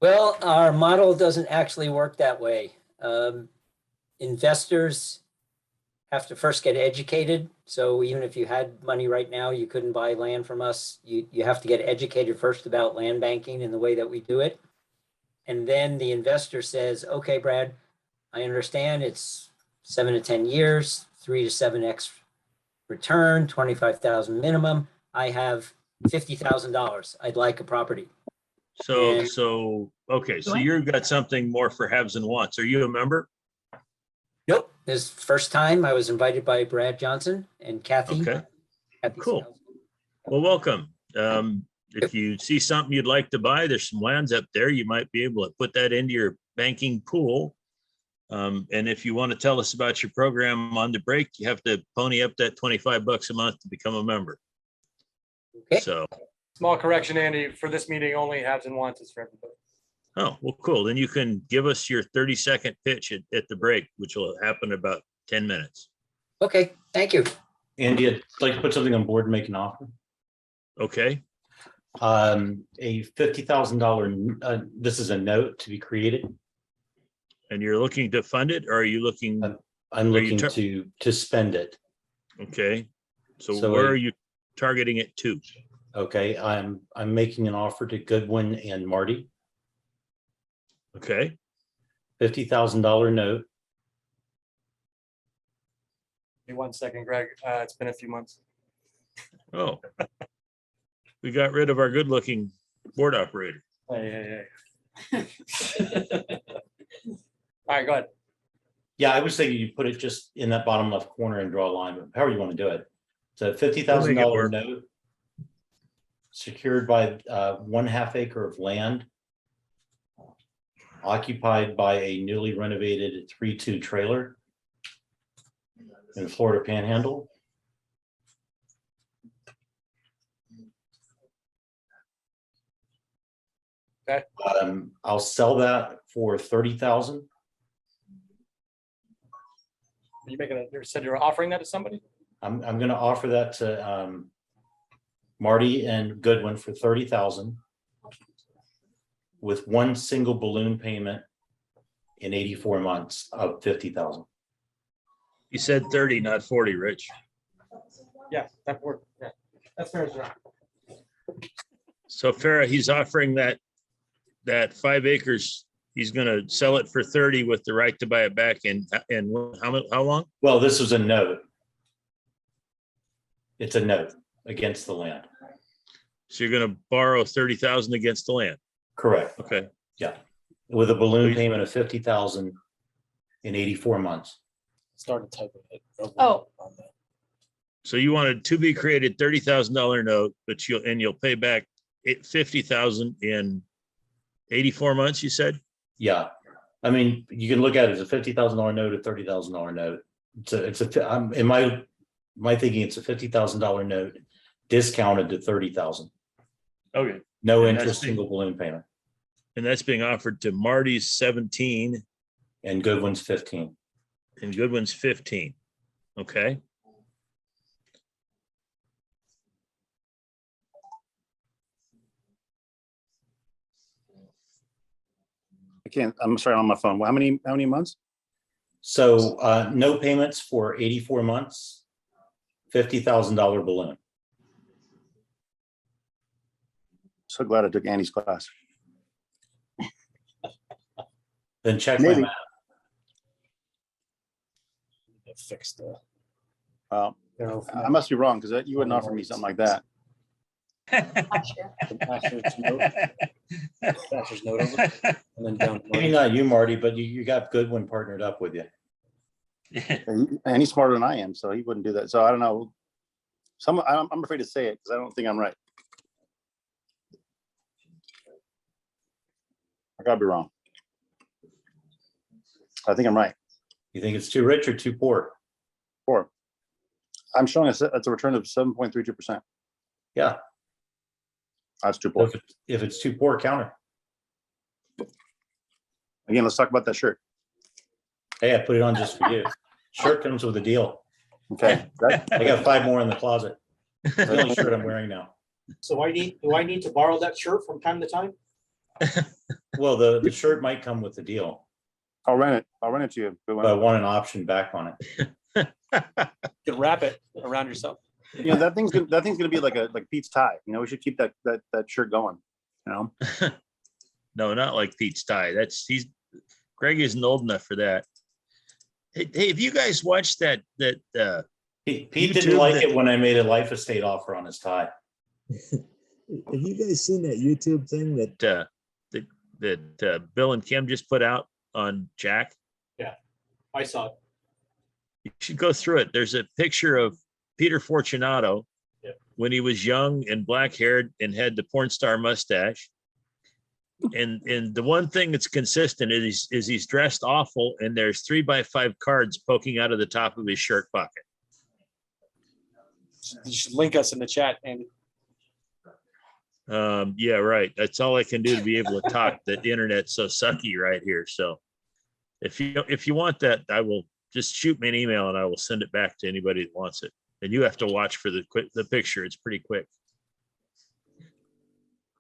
Well, our model doesn't actually work that way. Investors have to first get educated. So even if you had money right now, you couldn't buy land from us. You have to get educated first about land banking and the way that we do it. And then the investor says, okay, Brad, I understand it's 7 to 10 years, 3 to 7x return, 25,000 minimum. I have $50,000. I'd like a property. So okay, so you've got something more for haves and wants. Are you a member? Nope. This first time I was invited by Brad Johnson and Kathy. Okay, Kathy cool. Snell. Well, welcome. If you see something you'd like to buy, there's some lands up there. You might be able to put that into your banking pool. And if you want to tell us about your program on the break, you have to pony up that $25 a month to become a member. Okay. So, Small correction, Andy, for this meeting, only haves and wants is for everybody. oh, well, cool. Then you can give us your 30-second pitch at the break, which will happen in about 10 minutes. Okay, thank you. Andy, I'd like to put something on board and make an offer. Okay. A $50,000, this is a note to be created. And you're looking to fund it, or are you looking? I'm looking to spend it. Okay. So So where are you targeting it to? Okay, I'm making an offer to Goodwin and Marty, Okay. $50,000 note. Give me 1 second, Greg. It's been a few months. Oh. We got rid of our good-looking board operator. Hey. All right, go ahead. Yeah, I was thinking you put it just in that bottom left corner and draw a line, but however you want to do it. It's a $50,000 note secured by 1/2 acre of land occupied by a newly renovated 3-2 trailer in the Florida Panhandle. Okay. I'll sell that for 30,000. You said you were offering that to somebody? I'm gonna offer that to Marty and Goodwin for 30,000 with one single balloon payment in 84 months of 50,000. You said 30, not 40, Rich. Yeah, that worked. Yeah, that's fair. So Farah, he's offering that 5 acres. He's gonna sell it for 30 with the right to buy it back in how long? Well, this is a note. It's a note against the land. So you're gonna borrow 30,000 against the land? Correct. Okay. Yeah, with a balloon payment of 50,000 in 84 months. Started typing it. Oh. So you wanted to be created $30,000 note, but you'll pay back 50,000 in 84 months, you said? Yeah, I mean, you can look at it as a $50,000 note, a $30,000 note. In my thinking, it's a $50,000 note discounted to 30,000. Okay. No And interest, that's being- single balloon payment, And that's being offered to Marty's 17 and Goodwin's 15. and Goodwin's 15. Okay. I'm sorry, I'm on my phone. How many months? So no payments for 84 months, $50,000 balloon. So glad I took Andy's class. Then check my Maybe. math. Fix the. I must be wrong because you wouldn't offer me something like that. Master's note over, and then down. Maybe not you, Marty, but you got Goodwin partnered up with you. And he's smarter than I am, so he wouldn't do that. So I don't know. I'm afraid to say it because I don't think I'm right. I gotta be wrong. I think I'm right. You think it's too rich or too poor? Poor. I'm showing it's a return of 7.32%. Yeah. That's too poor. If it's too poor, counter. Again, let's talk about that shirt. Hey, I put it on just for you. Shirt comes with a deal. Okay. I got 5 more in the closet. It's the only shirt I'm wearing now. So do I need to borrow that shirt from time to time? Well, the shirt might come with the deal, I'll rent it. I'll rent it to you. but I want an option back on it. You can wrap it around yourself. You know, that thing's gonna be like Pete's tie. You know, we should keep that shirt going. You know. No, not like Pete's tie. Greg isn't old enough for that. Hey, have you guys watched that Pete YouTube didn't like it when I made a life estate offer on his tie. Have you guys seen that YouTube thing that Bill and Kim just put out on Jack? Yeah, I saw it. You should go through it. There's a picture of Peter Fortunato when he was young and black haired and had the porn star mustache. And the one thing that's consistent is he's dressed awful, and there's 3x5 cards poking out of the top of his shirt pocket. You should link us in the chat, Andy. Yeah, right. That's all I can do to be able to talk. The internet's so sucky right here. So if you want that, I will just shoot me an email and I will send it back to anybody that wants it. And you have to watch for the picture. It's pretty quick.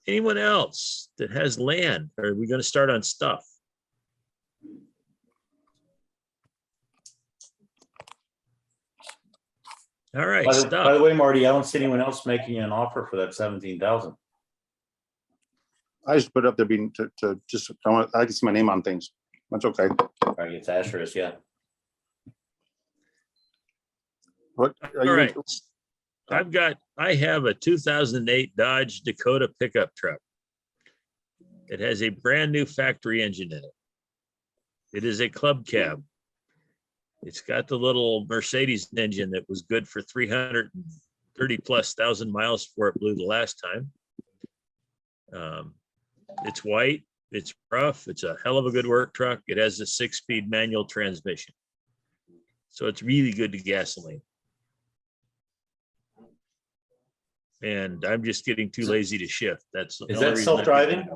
Anyone else that has land? Or are we going to start on stuff? All right. By the way, Marty, I don't see anyone else making an offer for that 17,000. I just put it up there being to just I can see my name on things. That's okay. Right, it's asterisk, yeah. What? Are All right. I have a 2008 Dodge Dakota pickup truck. It has a brand new factory engine in it. It is a club cab. It's got the little Mercedes engine that was good for 330,000+ miles before it blew the last time. It's white, it's rough, it's a hell of a good work truck. It has a 6-speed manual transmission. So it's really good to gasoline. And I'm just getting too lazy to shift. Is that self-driving?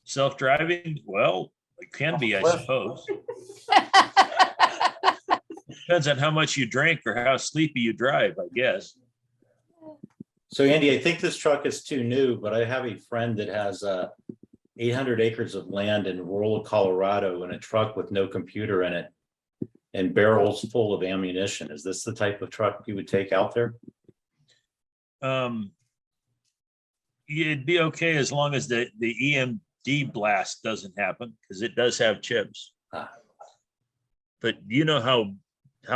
Self-driving? Well, it can be, I suppose. Depends on how much you drink or how sleepy you drive, I guess. So Andy, I think this truck is too new, but I have a friend that has 800 acres of land in rural Colorado and a truck with no computer in it and barrels full of ammunition. Is this the type of truck you would take out there? It'd be okay as long as the EMD blast doesn't happen, because it does have chips. But you know how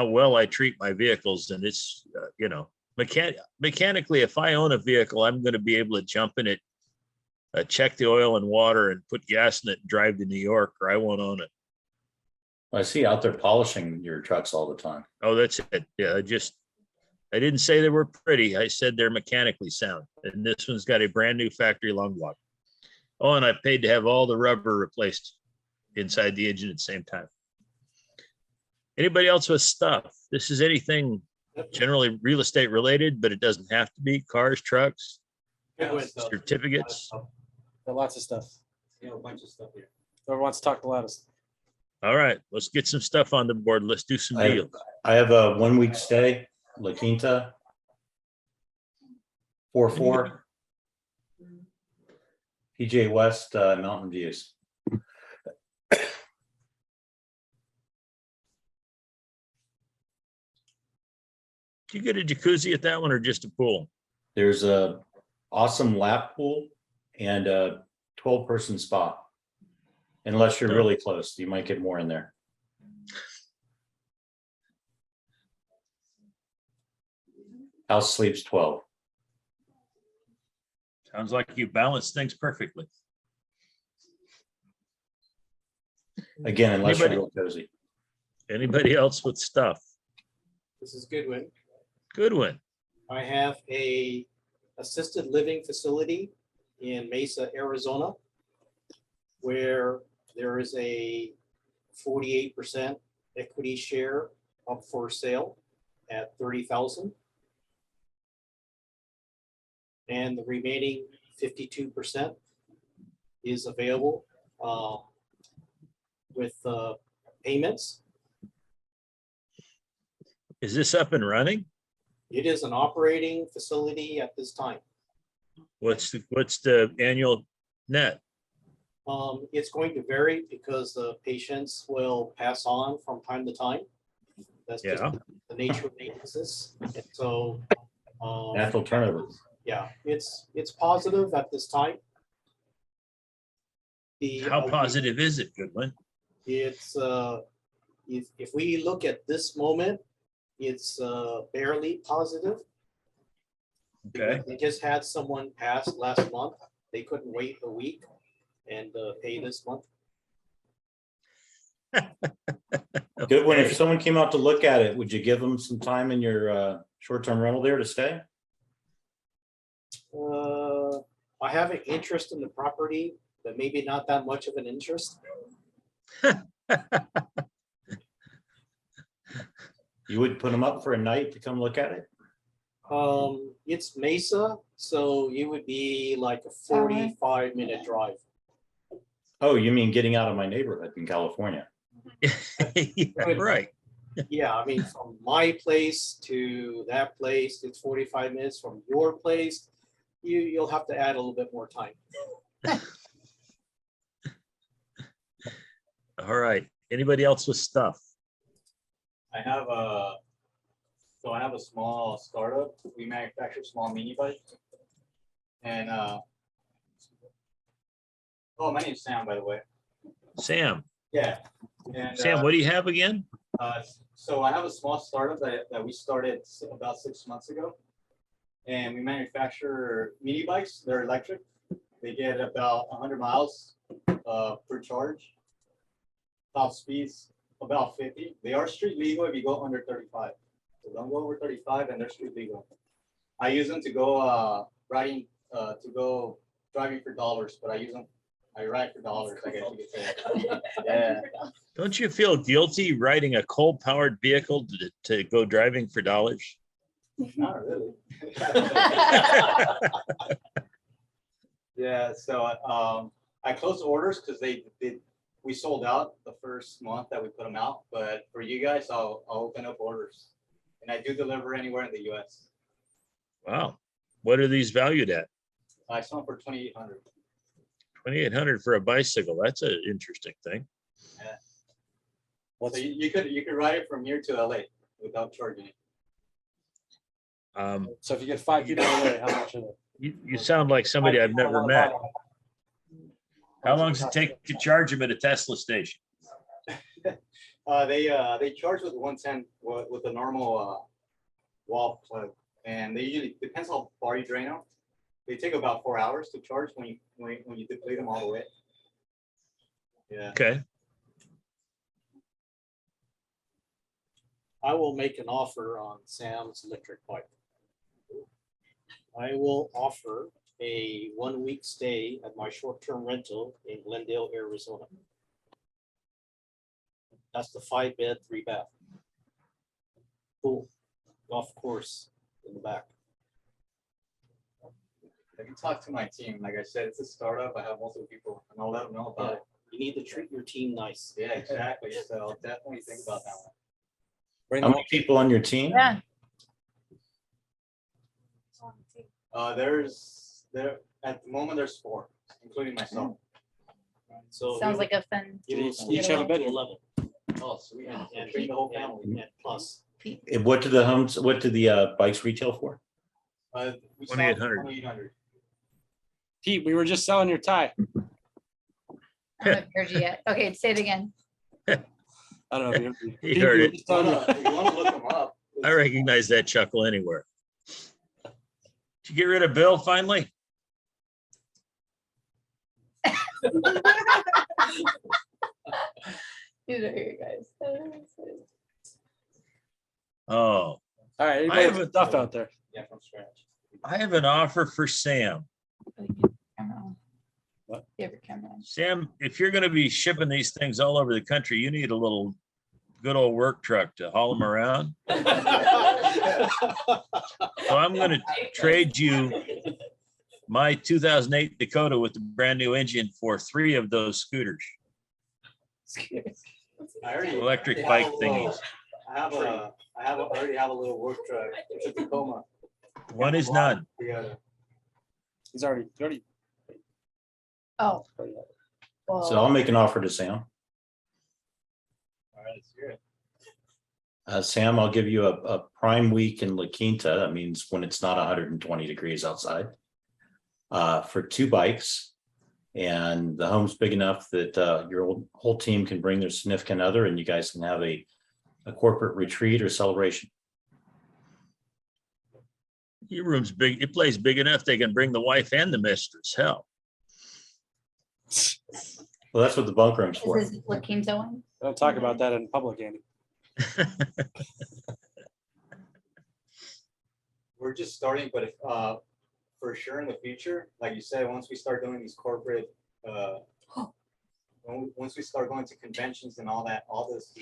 well I treat my vehicles, and it's mechanically, if I own a vehicle, I'm going to be able to jump in it, check the oil and water, and put gas in it and drive to New York, or I won't own it. I see out there polishing your trucks all the time. Oh, that's it. Yeah, I didn't say they were pretty. I said they're mechanically sound. And this one's got a brand new factory long block. Oh, and I paid to have all the rubber replaced inside the engine at the same time. Anybody else with stuff? This is anything generally real estate related, but it doesn't have to be. Cars, trucks, certificates. Got lots of stuff. Yeah, a bunch of stuff here. Whoever wants to talk the loudest. All right, let's get some stuff on the board. Let's do some deals. I have a 1-week stay, La Quinta, 4-4, PJ West, Mountain Views. Did you get a jacuzzi at that one or just a pool? There's a awesome lap pool and a 12-person spa. Unless you're really close, you might get more in there. House sleeps 12. Sounds like you balance things perfectly. Again, unless you're real cozy. Anybody else with stuff? This is Goodwin. Goodwin. I have a assisted living facility in Mesa, Arizona. where there is a 48% equity share up for sale at 30,000. And the remaining 52% is available with payments. Is this up and running? It is an operating facility at this time. What's the annual net? It's going to vary because the patients will pass on from time to time. That's just Yeah. the nature of maintenance. And so, Natural turnovers. yeah, it's positive at this time. How positive is it, Goodwin? It's if we look at this moment, it's barely positive. Okay. They just had someone pass last month. They couldn't wait a week and pay this month. Goodwin, if someone came out to look at it, would you give them some time in your short-term rental there to stay? I have an interest in the property, but maybe not that much of an interest. You would put them up for a night to come look at it? It's Mesa, so it would be like a 45-minute drive. Oh, you mean getting out of my neighborhood in California? Yeah, right. Yeah, I mean, from my place to that place, it's 45 minutes. From your place, you'll have to add a little bit more time. All right. Anybody else with stuff? I have a small startup. We manufacture small mini bikes. And oh, my name's Sam, by the way. Sam. Yeah. And, Sam, what do you have again? So I have a small startup that we started about 6 months ago. And we manufacture mini bikes. They're electric. They get about 100 miles per charge. Top speeds about 50. They are street legal if you go under 35. So don't go over 35 and they're street legal. I use them to go riding, to go driving for dollars, but I ride for dollars, I guess you could say. Yeah. Don't you feel guilty riding a coal-powered vehicle to go driving for dollars? Not really. Yeah, so I closed orders because we sold out the first month that we put them out, but for you guys, I'll open up orders. And I do deliver anywhere in the US. Wow. What are these valued at? I sell them for $2,800. 2,800 for a bicycle. That's an interesting thing. Yeah. So you could ride it from here to LA without charging it. So if you get 5 people away, how much is it? You sound like somebody I've never met. How long does it take to charge them at a Tesla station? They charge with 110 with the normal wall plug, and they usually depends how far you drain them. They take about 4 hours to charge when you deplete them all the way. Yeah. Okay. I will make an offer on Sam's electric bike. I will offer a 1-week stay at my short-term rental in Glendale, Arizona. That's the 5-bed, 3-bath. Pool, golf course in the back. I can talk to my team. Like I said, it's a startup. I have multiple people, and I'll let them know about it. You need to treat your team nice. Yeah, exactly. So I'll definitely think about that one. How many people on your team? Yeah. There at the moment there's 4, including myself. So Sounds like a fun. Each have a bedroom. 11. Oh, sweet. And treat the whole family. And plus. And what do the bikes retail for? We sell 2,800. 2,800. Pete, we were just selling your tie. I haven't heard you yet. Okay, say it again. I don't know. He heard it. You want to look them up? I recognize that chuckle anywhere. Did you get rid of Bill finally? These are here, guys. Oh, All right, I anybody have with stuff out there? Yeah, from scratch. I have an offer for Sam. Camera on. What? You have your camera on. Sam, if you're gonna be shipping these things all over the country, you need a little good old work truck to haul them around. So I'm gonna trade you my 2008 Dakota with the brand new engine for 3 of those scooters, electric bike thingies. I already have a little work truck. It's a Tacoma. One is none. Yeah. He's already. Oh. So I'll make an offer to Sam. All right, let's hear it. Sam, I'll give you a prime week in La Quinta. That means when it's not 120 degrees outside. For 2 bikes. And the home's big enough that your whole team can bring their significant other and you guys can have a corporate retreat or celebration. Your room's big. Your place big enough. They can bring the wife and the mistress. Hell. Well, that's what the bunk room's for. Is this La Quinta one? Don't talk about that in public, Andy. We're just starting, but if for sure in the future, like you said, once we start doing these corporate, once we start going to conventions and all that, all this,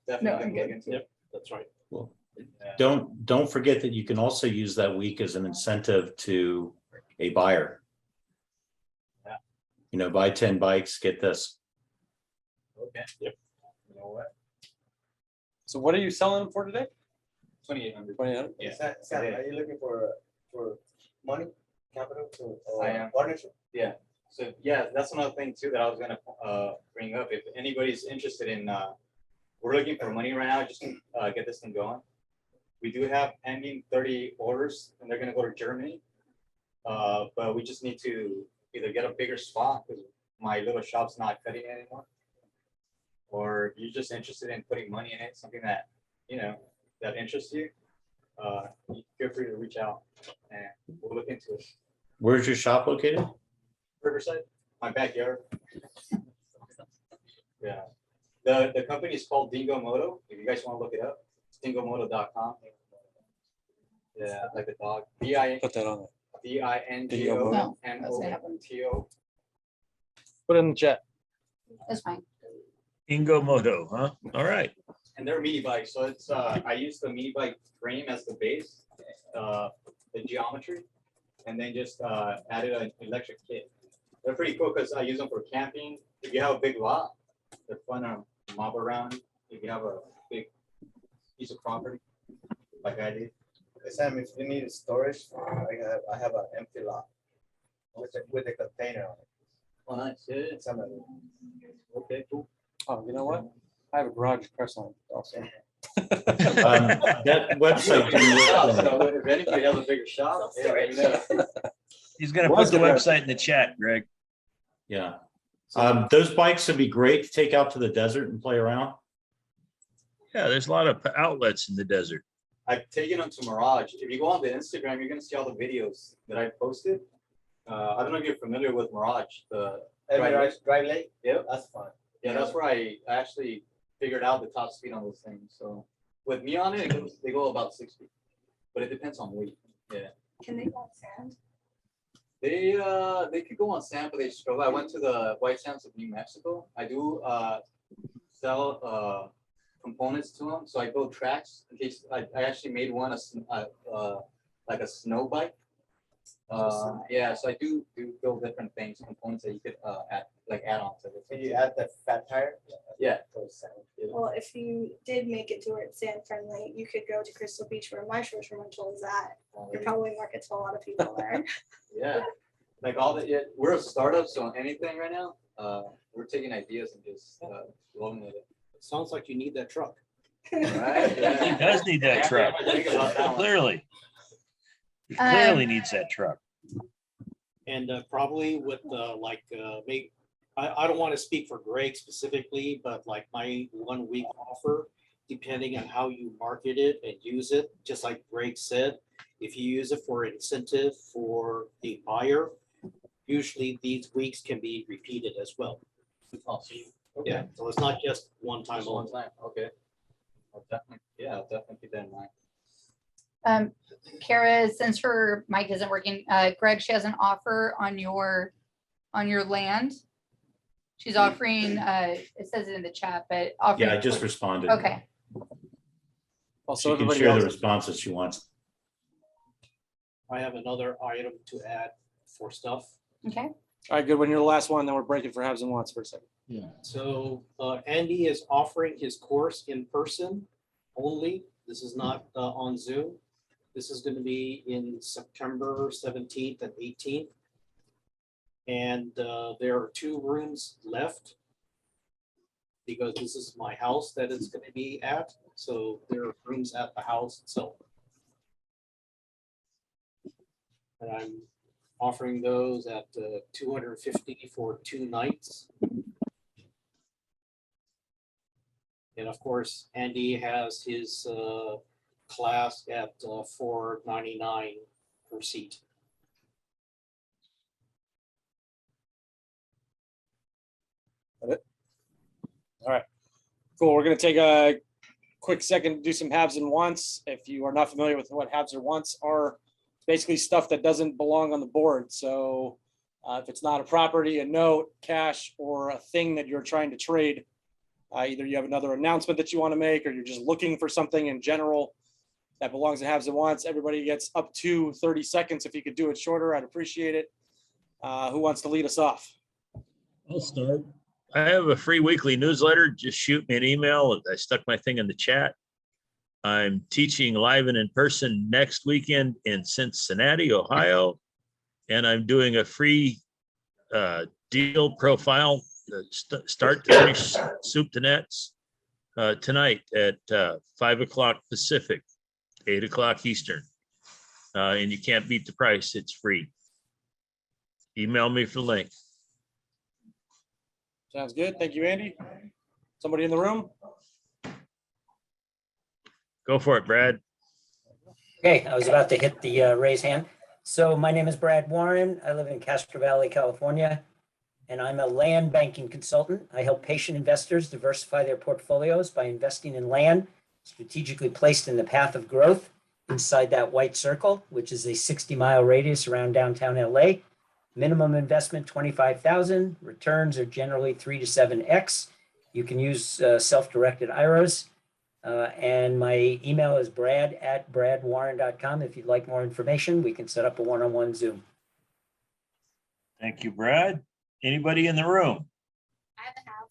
definitely look into it. That's right. Well, don't forget that you can also use that week as an incentive to a buyer. Yeah. You know, buy 10 bikes, get this. Okay. Yep. You know what? So what are you selling them for today? 2,800. 2,800. Yeah. Sam, are you looking for money, capital to I am. partnership? Yeah. So yeah, that's another thing too that I was gonna bring up. If anybody's interested in, we're looking for money right now, just to get this thing going. We do have pending 30 orders, and they're gonna go to Germany. But we just need to either get a bigger spot because my little shop's not cutting it anymore, or if you're just interested in putting money in it, something that that interests you. Feel free to reach out, and we'll look into it. Where's your shop located? Riverside, my backyard. Yeah. The company is called Dingo Moto. If you guys want to look it up, it's dingomoto.com. Yeah, like the dog. Put that on DINGOMOTO. Put it in the chat. That's fine. Ingo Moto, huh? All right. And they're mini bikes, so it's I use the mini bike frame as the base, the geometry, and then just added an electric kit. They're pretty cool because I use them for camping. If you have a big lot, they're fun to mob around. If you have a big piece of property, like I did. Sam, if you need storage, I have an empty lot with a container on it. Oh, nice. Yeah. Some of it. Okay, cool. Oh, you know what? I have a garage press line also. That website. So if anybody has a bigger shop, yeah, let me know. He's gonna put the website in the chat, Greg. Yeah. Those bikes would be great to take out to the desert and play around. Yeah, there's a lot of outlets in the desert. I've taken them to Mirage. If you go on the Instagram, you're gonna see all the videos that I posted. I don't know if you're familiar with Mirage, the Drive lake? Yeah, That's fun. yeah, that's where I actually figured out the top speed on those things. So with me on it, they go about 60, but it depends on weight. Yeah. Can they go on sand? They could go on sand, but they struggle. I went to the White Sands of New Mexico. I do sell components to them, so I build tracks. In case I actually made one like a snow bike. Yeah, so I do build different things, components that you could add on to it. Can you add the fat tire? Yeah. Well, if you did make it to where it's sand friendly, you could go to Crystal Beach where my short-term rental is at. It probably markets to a lot of people there. Yeah, like we're a startup, so anything right now, we're taking ideas and just rolling with it. Sounds like you need that truck. Right? Yeah. He does need that truck. Think about that one. Clearly. He clearly needs that truck. And probably with maybe, I don't want to speak for Greg specifically, but like my 1 week offer, depending on how you market it and use it, just like Greg said, if you use it for incentive for a buyer, usually these weeks can be repeated as well. Awesome. Okay. Yeah, so it's not just one time. Just one time. Okay. I'll definitely keep that in mind. Kara, since her mic isn't working, Greg, she has an offer on your land. She's offering, it says it in the chat, but offering. Yeah, I just responded. Okay. Also, She can everybody share else. the responses she wants. I have another item to add for stuff. Okay. All right, good. When you're the last one, then we're breaking for haves and wants for a second. Yeah. So Andy is offering his course in person only. This is not on Zoom. This is going to be in September 17th and 18th. And there are 2 rooms left because this is my house that it's going to be at. So there are rooms at the house itself. And I'm offering those at $250 for 2 nights. And of course, Andy has his class at $499 per seat. All right, cool. We're gonna take a quick second to do some haves and wants. If you are not familiar with what haves or wants are, basically stuff that doesn't belong on the board. So if it's not a property, a note, cash, or a thing that you're trying to trade, either you have another announcement that you want to make, or you're just looking for something in general that belongs to haves and wants. Everybody gets up to 30 seconds. If you could do it shorter, I'd appreciate it. Who wants to lead us off? I'll start. I have a free weekly newsletter. Just shoot me an email. I stuck my thing in the chat. I'm teaching live and in person next weekend in Cincinnati, Ohio. And I'm doing a free deal profile, start to finish soup to nuts tonight at 5 o'clock Pacific, 8 o'clock Eastern. And you can't beat the price. It's free. Email me for the link. Sounds good. Thank you, Andy. Somebody in the room? Go for it, Brad. Okay, I was about to hit the raise hand. So my name is Brad Warren. I live in Castro Valley, California, and I'm a land banking consultant. I help patient investors diversify their portfolios by investing in land strategically placed in the path of growth inside that white circle, which is a 60-mile radius around downtown LA. Minimum investment, $25,000. Returns are generally 3 to 7x. You can use self-directed IRAs. And my email is brad@bradwarren.com. If you'd like more information, we can set up a one-on-one Zoom. Thank you, Brad. Anybody in the room? I have a house.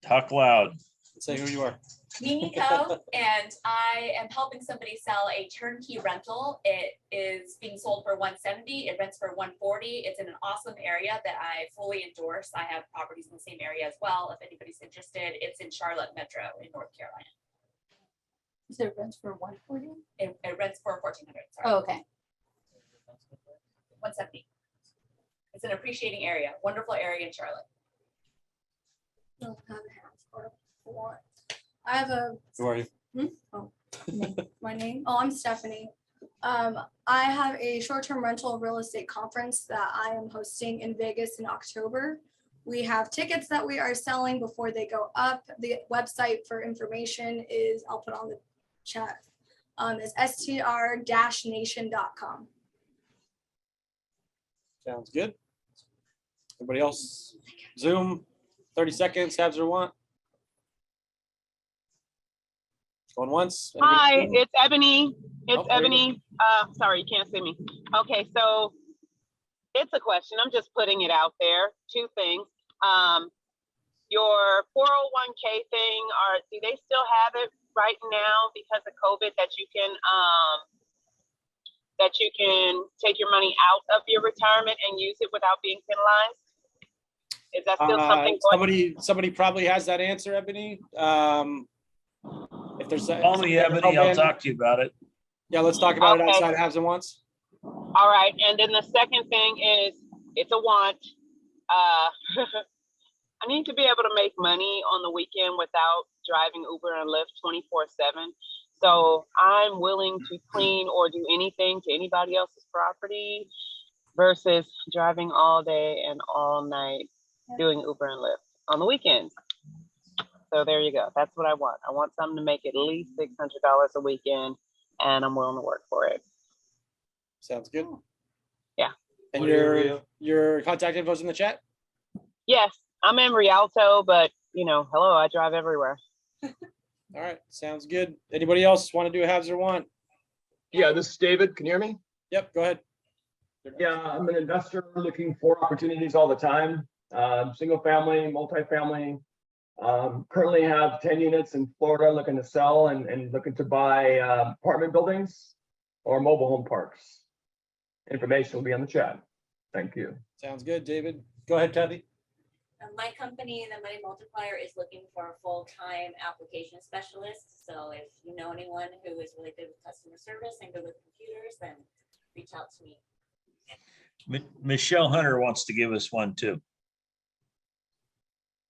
Talk loud. Say who you are. Mimi Co, and I am helping somebody sell a turnkey rental. It is being sold for $170. It rents for $140. It's in an awesome area that I fully endorse. I have properties in the same area as well. If anybody's interested, it's in Charlotte Metro in North Carolina. You said it rents for 140? It rents for $1,400. Sorry. Oh, okay. 170. It's an appreciating area, wonderful area in Charlotte. No, I have a house or what? I have a. Who are you? Oh, my name. Oh, I'm Stephanie. I have a short-term rental real estate conference that I am hosting in Vegas in October. We have tickets that we are selling before they go up. The website for information is, I'll put on the chat, is str-nation.com. Sounds good. Anybody else? Zoom, 30 seconds, haves or want? Going once? Hi, it's Ebony. It's Oh, there you Ebony. Sorry, you can't see me. Okay, so it's a question. I'm just putting it out there. 2 things. Your 401k thing, do they still have it right now because of COVID that you can take your money out of your retirement and use it without being penalized? Is that still something? Somebody probably has that answer, Ebony. If there's Call me, Ebony. I'll talk to you about it. Yeah, let's talk about it Okay. outside of haves and wants. All right, and then the second thing is, it's a want. I need to be able to make money on the weekend without driving Uber and Lyft 24/7. So I'm willing to clean or do anything to anybody else's property versus driving all day and all night doing Uber and Lyft on the weekends. So there you go. That's what I want. I want something to make at least $600 a weekend, and I'm willing to work for it. Sounds good. Yeah. And your contact info is in the chat? Yes, I'm in Rialto, but you know, hello, I drive everywhere. All right, sounds good. Anybody else want to do a haves or want? Yeah, this is David. Can you hear me? Yep, go ahead. Yeah, I'm an investor looking for opportunities all the time. Single family, multifamily. Currently have 10 units in Florida looking to sell and looking to buy apartment buildings or mobile home parks. Information will be on the chat. Thank you. Sounds good, David. Go ahead, Kathy. My company, the Money Multiplier, is looking for a full-time application specialist. So if you know anyone who is really good with customer service and good with computers, then reach out to me. Michelle Hunter wants to give us one too.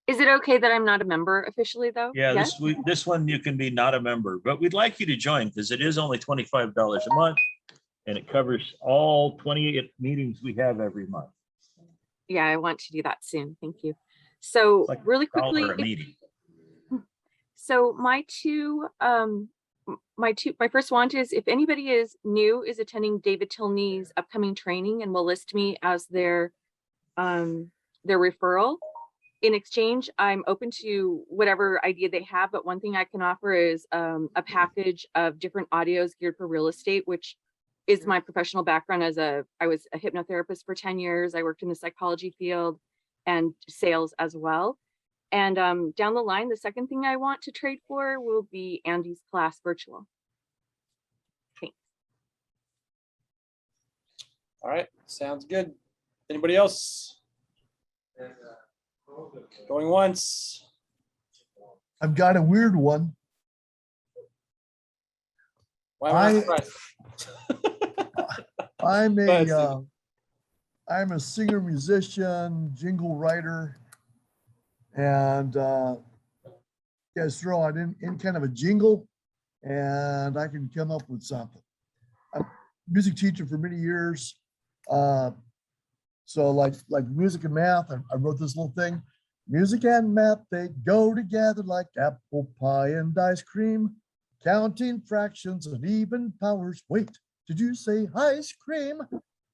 Is it okay that I'm not a member officially though? Yeah, Yes? this one you can be not a member, but we'd like you to join because it is only $25 a month and it covers all 28 meetings we have every month. Yeah, I want to do that soon. Thank you. So Like really $1 quickly, a meeting. so my first want is if anybody is attending David Tilney's upcoming training and will list me as their referral. In exchange, I'm open to whatever idea they have, but one thing I can offer is a package of different audios geared for real estate, which is my professional background I was a hypnotherapist for 10 years. I worked in the psychology field and sales as well. And down the line, the second thing I want to trade for will be Andy's class virtual. Thanks. All right, sounds good. Anybody else? Going once. I've got a weird one. Why am I surprised? I'm a singer, musician, jingle writer, and guys throw out in kind of a jingle, and I can come up with something. I'm a music teacher for many years. So like music and math, I wrote this little thing. Music and math, they go together like apple pie and ice cream. Counting fractions and even powers. Wait, did you say ice cream?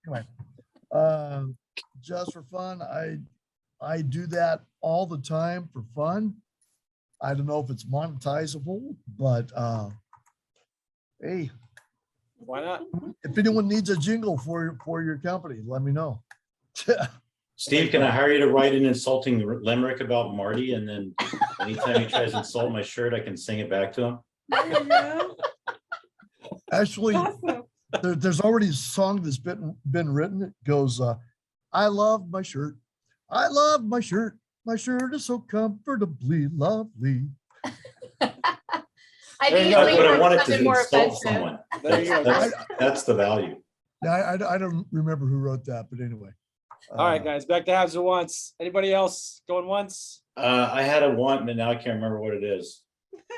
Anyway, just for fun, I do that all the time for fun. I don't know if it's monetizable, but hey, why not? If anyone needs a jingle for your company, let me know. Steve, can I hire you to write an insulting limerick about Marty? And then anytime he tries to insult my shirt, I can sing it back to him. Actually, there's already a song that's been written. It goes, I love my shirt. I love my shirt. My shirt is so comfortably lovely. I think But it's I want it to something more insult offensive. someone. There you go. That's the value. Yeah, I don't remember who wrote that, but anyway. All right, guys, back to haves or wants. Anybody else going once? I had a want, but now I can't remember what it is.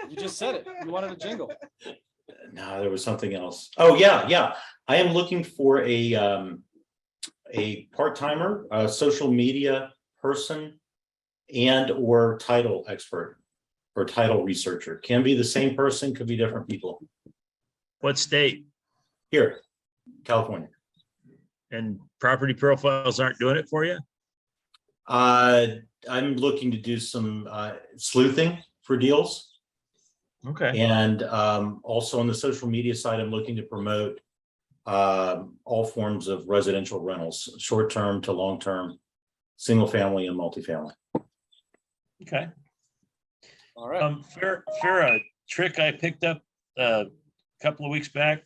You just said it. You wanted a jingle. No, there was something else. Oh, yeah. I am looking for a part-timer, a social media person and or title expert or title researcher. Can be the same person, could be different people. What state? Here, California. And property profiles aren't doing it for you? I'm looking to do some sleuthing for deals. Okay. And also on the social media side, I'm looking to promote all forms of residential rentals, short-term to long-term, single family and multifamily. Okay. All right. Farrah, trick I picked up a couple of weeks back.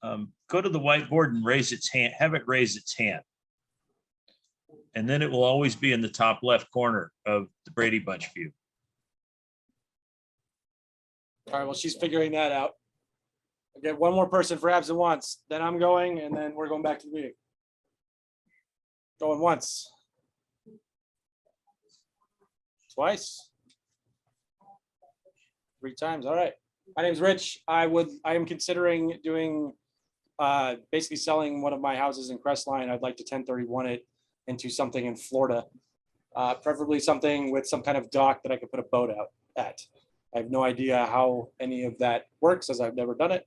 Go to the whiteboard and raise its hand, have it raise its hand. And then it will always be in the top left corner of the Brady Bunch view. All right, well, she's figuring that out. I get one more person for haves and wants, then I'm going, and then we're going back to the meeting. Going once. Twice. 3 times, all right. My name's Rich. I am considering doing, basically selling one of my houses in Crestline. I'd like to 1031 it into something in Florida. Preferably something with some kind of dock that I could put a boat out at. I have no idea how any of that works as I've never done it,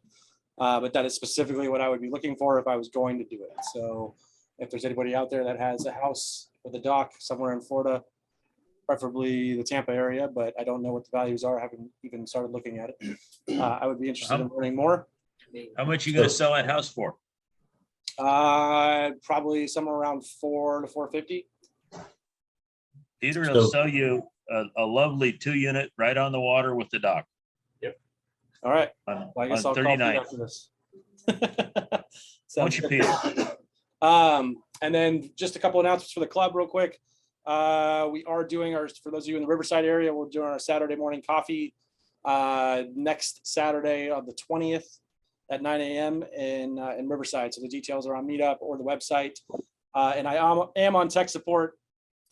but that is specifically what I would be looking for if I was going to do it. So if there's anybody out there that has a house with a dock somewhere in Florida, preferably the Tampa area, but I don't know what the values are. I haven't even started looking at it. I would be interested in learning more. How much you gonna sell that house for? Probably somewhere around 4 to 450. Peter will sell you a lovely 2-unit right on the water with the dock. Yep. All right. On, Well, I guess on I'll call Pete 39. after this. Won't you, Peter? And then just a couple announcements for the club real quick. We are doing our, for those of you in the Riverside area, we're doing our Saturday morning coffee next Saturday on the 20th at 9 a.m. in Riverside. So the details are on Meetup or the website. And I am on tech support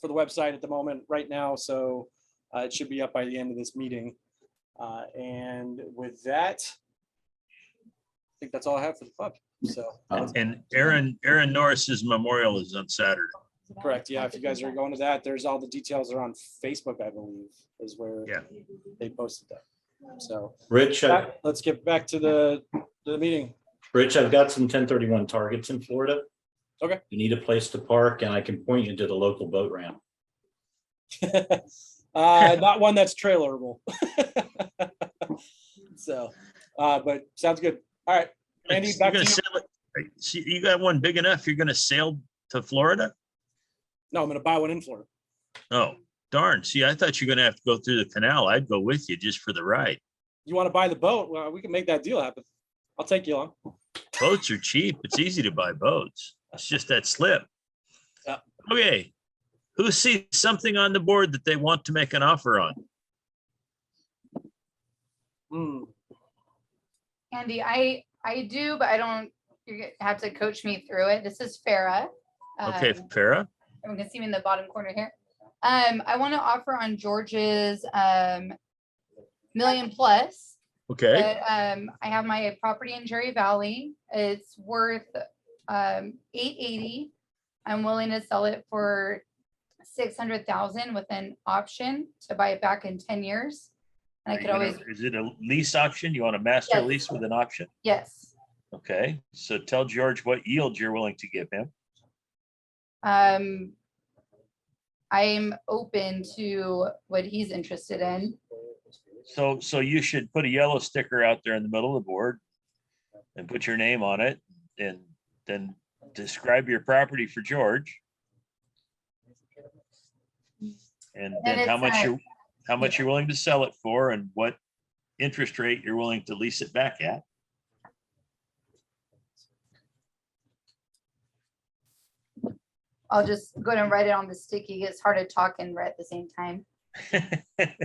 for the website at the moment right now. So it should be up by the end of this meeting. And with that, I think that's all I have for the club. So And Aaron Norris's memorial is on Saturday. correct. Yeah. If you guys are going to that, there's all the details are on Facebook, I believe, is where they posted that. So Rich, let's get back to the meeting. Rich, I've got some 1031 targets in Florida. Okay. You need a place to park and I can point you to the local boat ramp. Not one that's trailerable. So, but sounds good. All right. Andy, You're back to gonna you. sail it. See, you got one big enough, you're gonna sail to Florida? No, I'm going to buy one in Florida. Oh, darn. See, I thought you were gonna have to go through the canal. I'd go with you just for the ride. You want to buy the boat? Well, we can make that deal happen. I'll take you along. Boats are cheap. It's easy to buy boats. It's just that slip. Yeah. Okay. Who sees something on the board that they want to make an offer on? Andy, I do, but I don't, you're gonna have to coach me through it. This is Farah. Okay, Farah. Everyone can see me in the bottom corner here. I want to offer on George's million plus. Okay. But, I have my property in Cherry Valley. It's worth 880. I'm willing to sell it for 600,000 with an option to buy it back in 10 years. And I could always, Is it a lease option? You want a master Yes. lease with an option? yes. Okay, so tell George what yield you're willing to give him. I'm open to what he's interested in. So you should put a yellow sticker out there in the middle of the board and put your name on it and then describe your property for George. And then how much you're willing to sell it for and what interest rate you're willing to lease it back at. I'll just go ahead and write it on the sticky. It's hard to talk and write at the same time.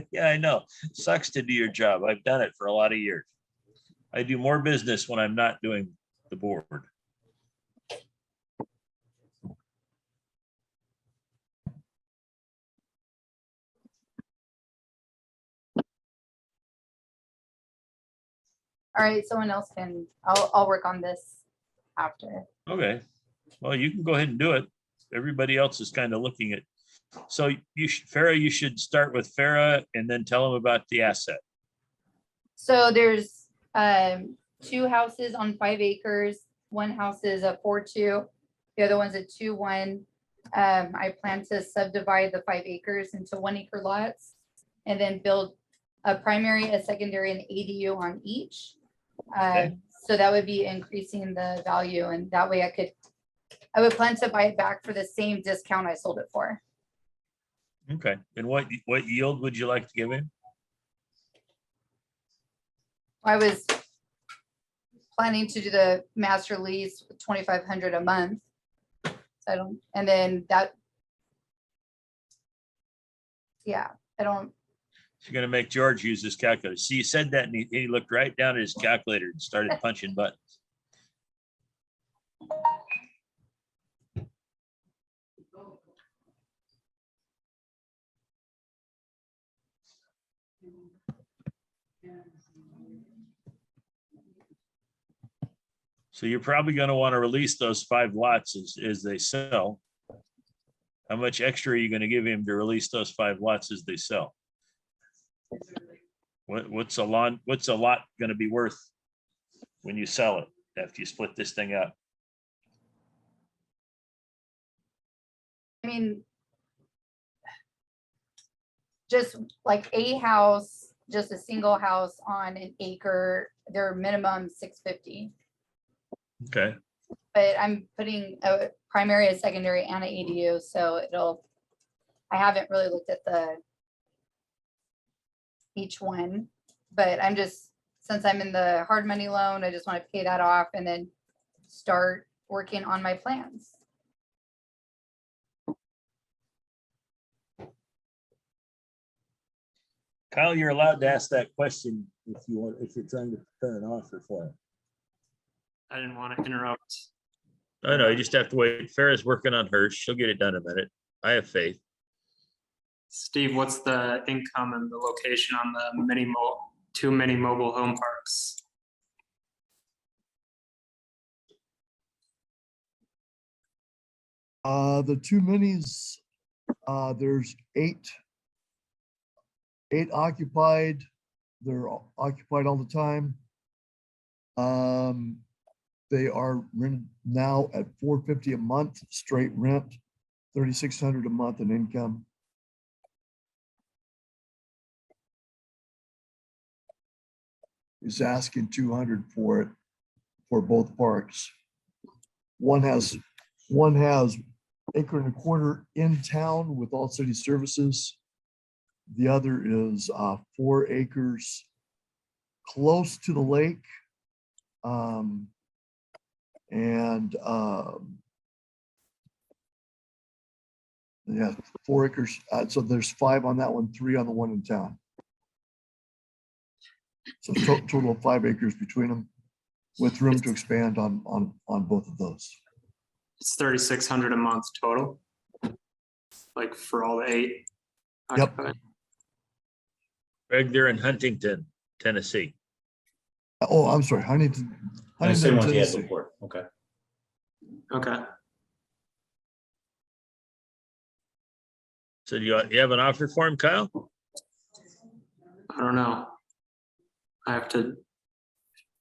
Yeah, I know. Sucks to do your job. I've done it for a lot of years. I do more business when I'm not doing the board. All right, someone else can, I'll work on this after. Okay, well, you can go ahead and do it. Everybody else is kind of looking at. So you should, Farah, you should start with Farah and then tell them about the asset. So there's 2 houses on 5 acres. One house is a 4.2. The other one's a 2.1. I plan to subdivide the 5 acres into 1 acre lots and then build a primary, a secondary, and ADU on each. So that would be increasing the value, and that way I would plan to buy it back for the same discount I sold it for. Okay, and what yield would you like to give him? I was planning to do the master lease with 2,500 a month. So I don't, and then that, yeah, I don't. You're gonna make George use his calculator. See, you said that and he looked right down at his calculator and started punching buttons. So you're probably gonna want to release those 5 lots as they sell. How much extra are you gonna give him to release those 5 lots as they sell? What's a lot gonna be worth when you sell it after you split this thing up? I mean, just like a house, just a single house on an acre, their minimum 650. Okay. But I'm putting a primary, a secondary, and an ADU, so I haven't really looked at each one, but since I'm in the hard money loan, I just want to pay that off and then start working on my plans. Kyle, you're allowed to ask that question if you want, if you're trying to prepare an offer for it. I didn't want to interrupt. I know, you just have to wait. Farrah's working on hers. She'll get it done in a minute. I have faith. Steve, what's the income and the location on the two mini mobile home parks? The two minis, there's eight occupied. They're occupied all the time. They are rented now at $450 a month, straight rent, $3,600 a month in income. He's asking $200 for it for both parks. One has acre and a quarter in town with all city services. The other is 4 acres close to the lake. Yeah, 4 acres. So there's 5 on that one, 3 on the one in town. So total of 5 acres between them, with room to expand on both of those. It's 3,600 a month total, like for all the 8. Yep. occupied. Greg, they're in Huntington, Tennessee. Oh, I'm sorry, Huntington. The same ones he had Tennessee. before. Okay. Okay. So you have an offer for him, Kyle? I don't know. I feel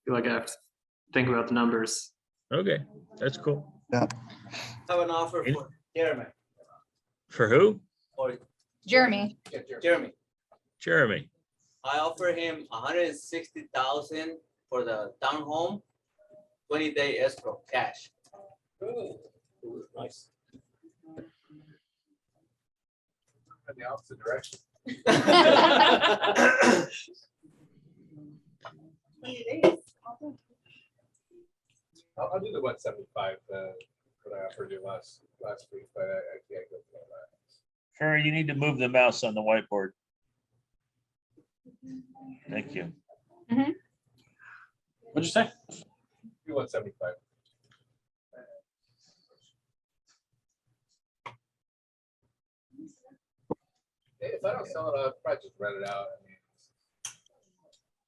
like I have to think about the numbers. Okay, that's cool. Yeah. I have an offer for Jeremy. For who? Or Jeremy. Jeremy. Jeremy. I offer him 160,000 for the townhome, 20-day escrow cash. Ooh, nice. In the opposite direction. 20 days. I'll do the 175 that I offered you last week, but I can't go beyond that. Farrah, you need to move the mouse on the whiteboard. Thank you. What'd you say? Do 175. If I don't sell it, I'll probably just rent it out. I mean,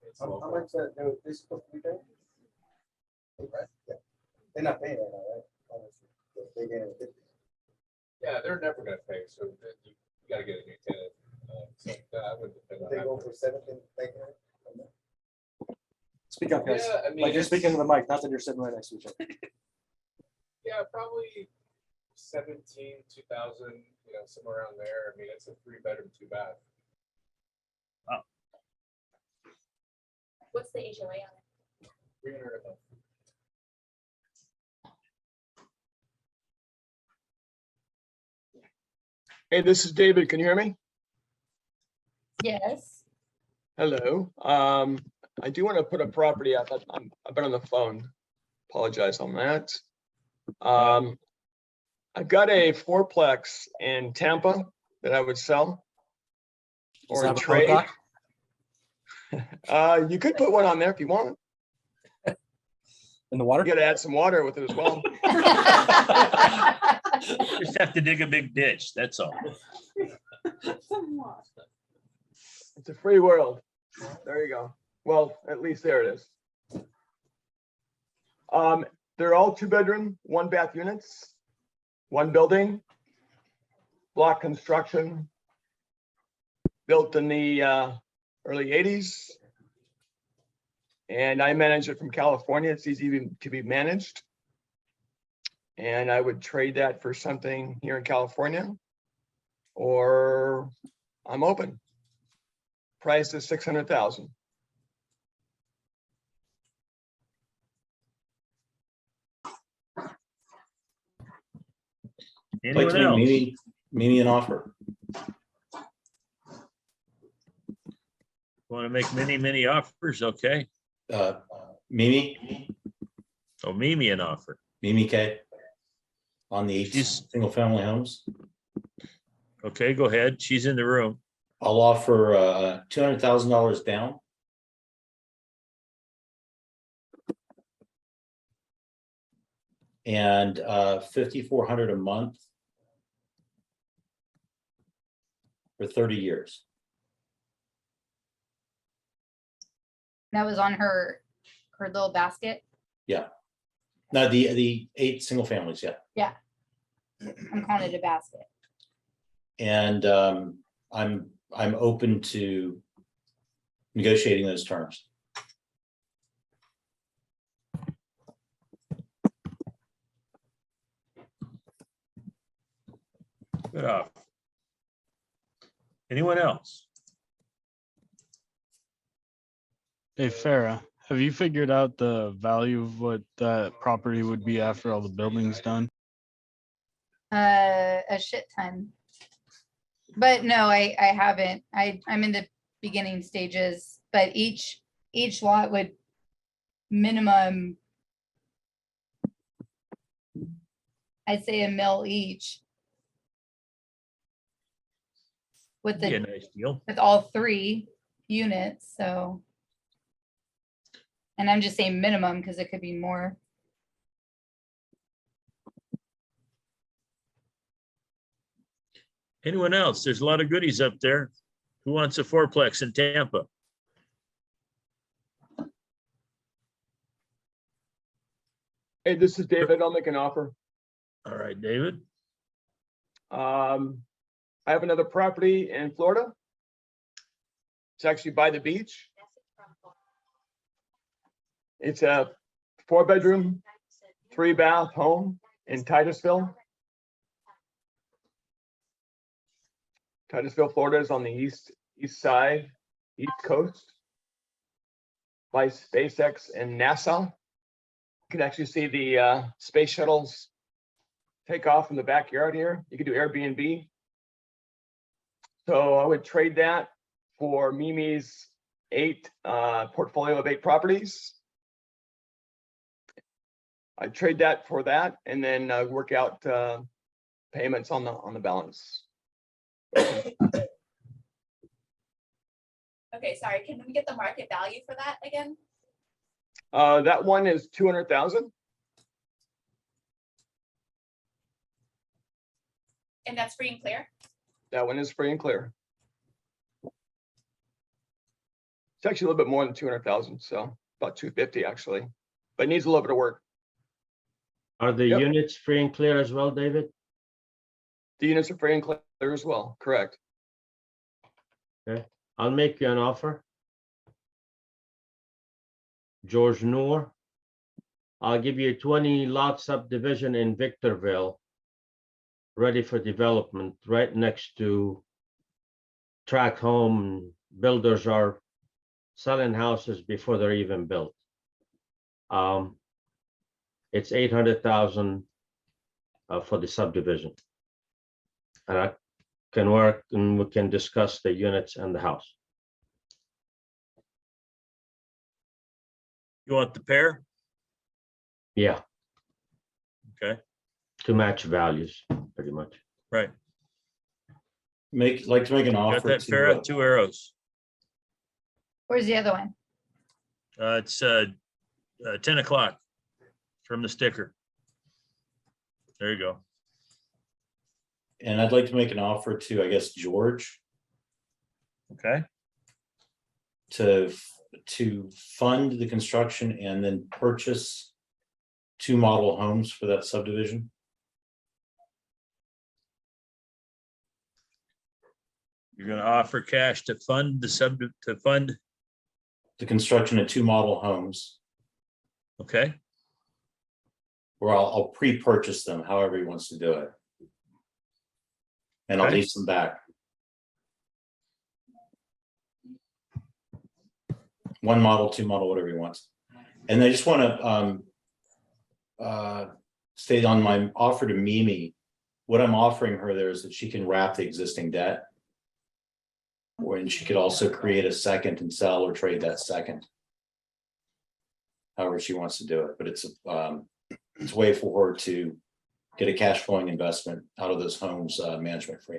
it's How local. much this supposed to be paying? Yeah. They're not paying right now, right? Obviously, they get it. Yeah, they're never gonna pay, so you gotta get a new tenant. So I wouldn't depend on They that. go for 17, like, Speak up, guys. Yeah, I mean, Like you're it's- speaking to the mic, not that you're sitting right next to each other. Yeah, probably 17, 2,000, somewhere around there. I mean, it's a 3-bedroom, 2-bath. What's the HOA on it? 300 a month. Hey, this is David. Can you hear me? Yes. Hello. I do want to put a property up. I've been on the phone. Apologize on that. I've got a 4-plex in Tampa that I would sell or Does it have a trade. roadblock? You could put one on there if you want. In the water? You got to add some water with it as well. Just have to dig a big ditch, that's all. It's a free world. There you go. Well, at least there it is. They're all 2-bedroom, 1-bath units, 1 building, block construction, built in the early 80s. And I manage it from California. It's easy to be managed. And I would trade that for something here in California, or I'm open. Price is 600,000. I'd like Anyone to else? make Mimi an offer. Want to make many offers? Okay. Mimi, Oh, Mimi an offer. Mimi K. On the single family homes. Okay, go ahead. She's in the room. I'll offer $200,000 down. And $5,400 a month for 30 years. That was on her little basket. Yeah. No, the 8 single families, yeah. Yeah. I'm calling it a basket. And I'm open to negotiating those terms. Good off. Anyone else? Hey, Farah, have you figured out the value of what that property would be after all the building's done? A shit ton. But no, I haven't. I'm in the beginning stages, but each lot would minimum, I'd say $1 million each. With Be a the, nice deal. with all 3 units, so. And I'm just saying minimum because it could be more. Anyone else? There's a lot of goodies up there. Who wants a fourplex in Tampa? Hey, this is David. I'll make an offer. All right, David. I have another property in Florida. It's actually by the beach. It's a 4-bedroom, 3-bath home in Titusville. Titusville, Florida is on the east side, east coast. By SpaceX in Nassau. You can actually see the space shuttles take off in the backyard here. You can do Airbnb. So I would trade that for Mimi's 8 portfolio of 8 properties. I'd trade that for that and then work out payments on the balance. Okay, sorry, can we get the market value for that again? That one is 200,000. And that's free and clear? That one is free and clear. It's actually a little bit more than 200,000, so about 250 actually, but it needs a little bit of work. Are the Yep. units free and clear as well, David? The units are free and clear as well, correct. Okay, I'll make you an offer. George Noor, I'll give you a 20-lot subdivision in Victorville, ready for development, right next to tract home. Builders are selling houses before they're even built. It's 800,000 for the subdivision. And I can work and we can discuss the units and the house. You want the pair? Yeah, Okay, to match values, pretty much. right. Like to make an Got offer that fair to, at 2 arrows. Where's the other one? It's 10 o'clock from the sticker. There you go. and I'd like to make an offer to, I guess, George Okay, to fund the construction and then purchase 2 model homes for that subdivision. you're gonna offer cash to fund the The construction of 2 model homes, okay, or I'll pre-purchase them, however he wants to do it. And I'll Okay. lease them back. one model, two model, whatever he wants. And I just want to state on my offer to Mimi, what I'm offering her there is that she can wrap the existing debt. When she could also create a second and sell or trade that second. However she wants to do it, but it's a way for her to get a cash flowing investment out of those homes management free.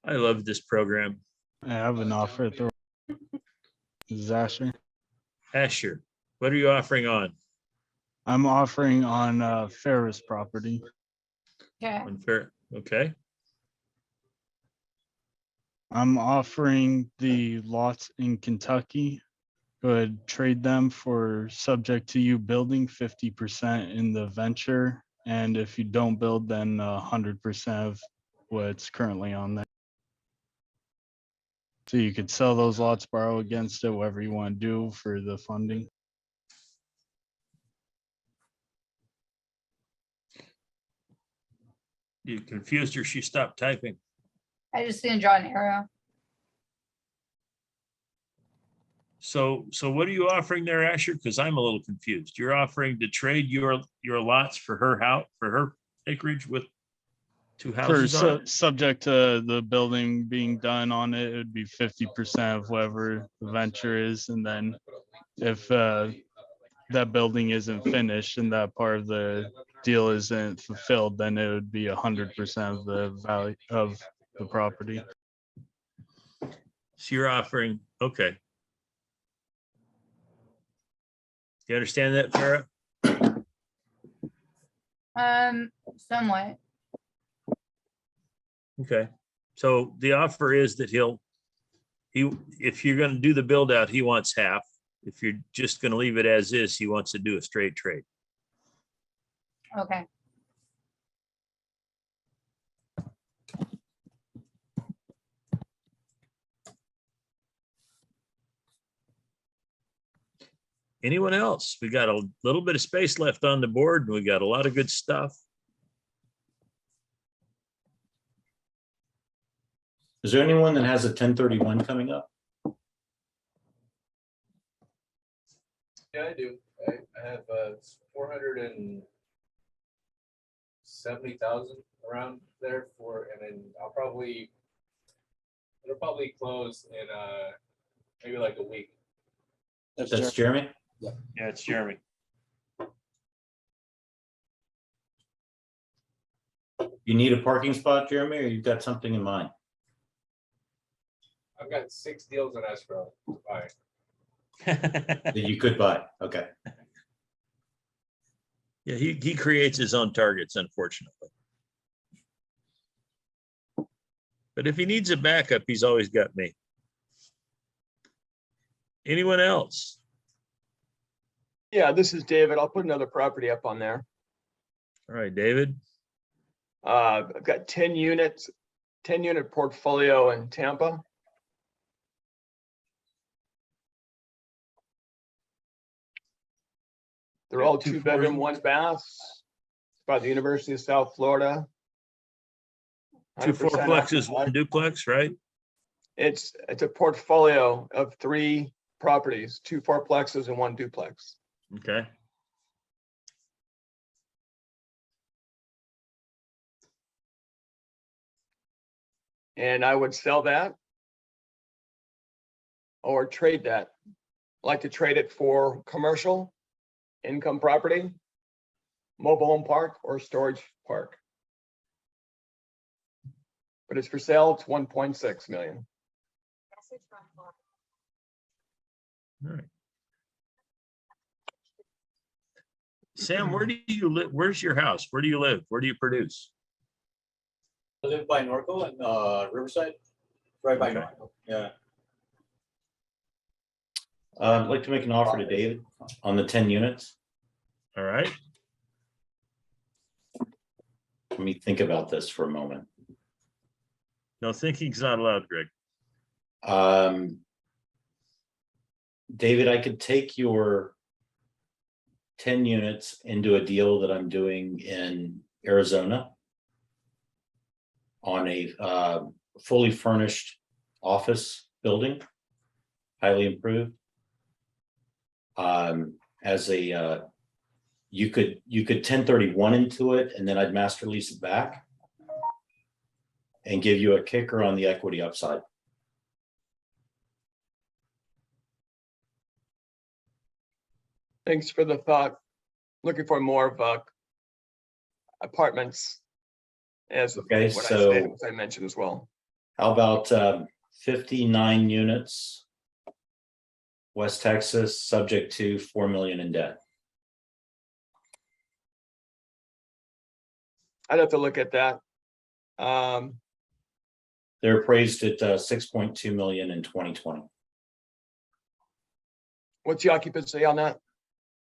I love this program. I have an offer at the Asher. Asher, what are you offering on? I'm offering on Ferris property. Okay. Unfair. Okay. I'm offering the lots in Kentucky. Go ahead, trade them for subject to you building 50% in the venture. And if you don't build, then 100% of what's currently on there. So you could sell those lots, borrow against it, whatever you want to do for the funding. You confused her. She stopped typing. I just didn't draw an arrow. So what are you offering there, Asher? Because I'm a little confused. You're offering to trade your lots for her house, for her acreage with two houses on it? Subject to the building being done on it, it would be 50% of whatever the venture is. And then if that building isn't finished and that part of the deal isn't fulfilled, then it would be 100% of the value of the property. So you're offering, okay. You understand that, Farah? Somewhat. Okay. So the offer is that if you're going to do the build out, he wants half. If you're just going to leave it as is, he wants to do a straight trade. Okay. Anyone else? We got a little bit of space left on the board and we got a lot of good stuff. Is there anyone that has a 1031 coming up? Yeah, I do. I have 470,000 around there for, and then it'll probably close in maybe like a week. That's Jeremy? Yeah, it's Jeremy. You need a parking spot, Jeremy, or you've got something in mind? I've got 6 deals in escrow to buy. That you could buy, okay. Yeah, he creates his own targets, unfortunately. But if he needs a backup, he's always got me. Anyone else? Yeah, this is David. I'll put another property up on there. All right, David. I've got 10 units, 10-unit portfolio in Tampa. They're all 2-bedroom, 1 bath. It's by the University of South Florida. 2 100% fourplexes, 1 occupied. duplex, right? It's a portfolio of 3 properties, 2 fourplexes and 1 duplex. Okay. And I would sell that or trade that. I like to trade it for commercial income property, mobile home park, or storage park. But it's for sale. It's 1.6 million. All right. Sam, where do you live? Where's your house? Where do you live? Where do you produce? I live by Norco and Riverside, right by Okay. Norco. Yeah. I'd like to make an offer to David on the 10 units. All right. Let me think about this for a moment. No, thinking's not allowed, Greg. David, I could take your 10 units into a deal that I'm doing in Arizona on a fully furnished office building, highly improved. As a you could 1031 into it, and then I'd master lease it back and give you a kicker on the equity upside. Thanks for the thought. Looking for more of apartments as Okay, what so I mentioned as well. how about 59 units, West Texas, subject to 4 million in debt? I'd have to look at that. They're appraised at 6.2 million in 2020. What's the occupancy on that?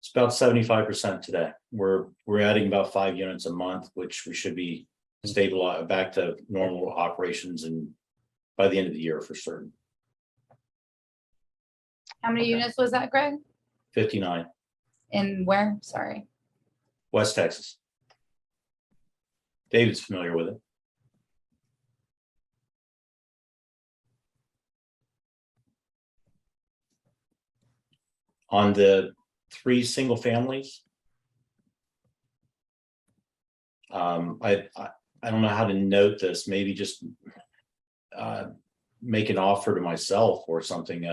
It's about 75% today. We're adding about 5 units a month, which we should be stable back to normal operations and by the end of the year for certain. How many units was that, Greg? 59, In where? Sorry. West Texas. David's familiar with it. On the 3 single families, I don't know how to note this. Maybe just make an offer to myself or something.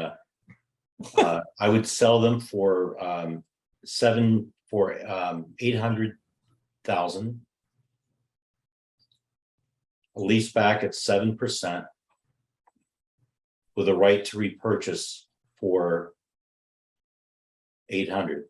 I would sell them for 800,000. Lease back at 7% with a right to repurchase for 800.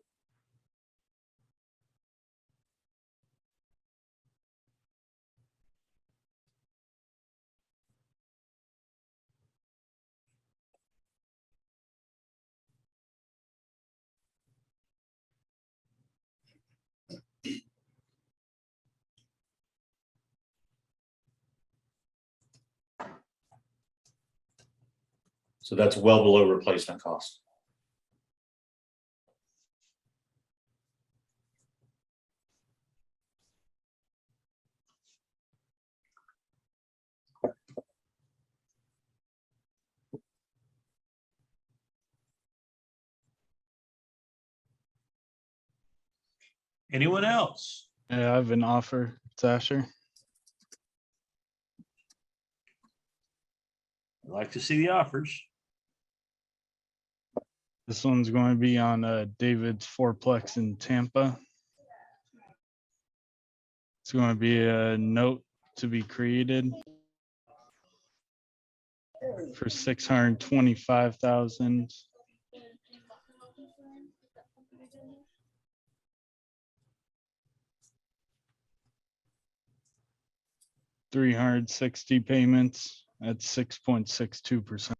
So that's well below replacement cost. Anyone else? Yeah, I have an offer. It's Asher. I'd like to see the offers. This one's going to be on David's fourplex in Tampa. It's going to be a note to be created for 625,000. $360 payments at 6.62%.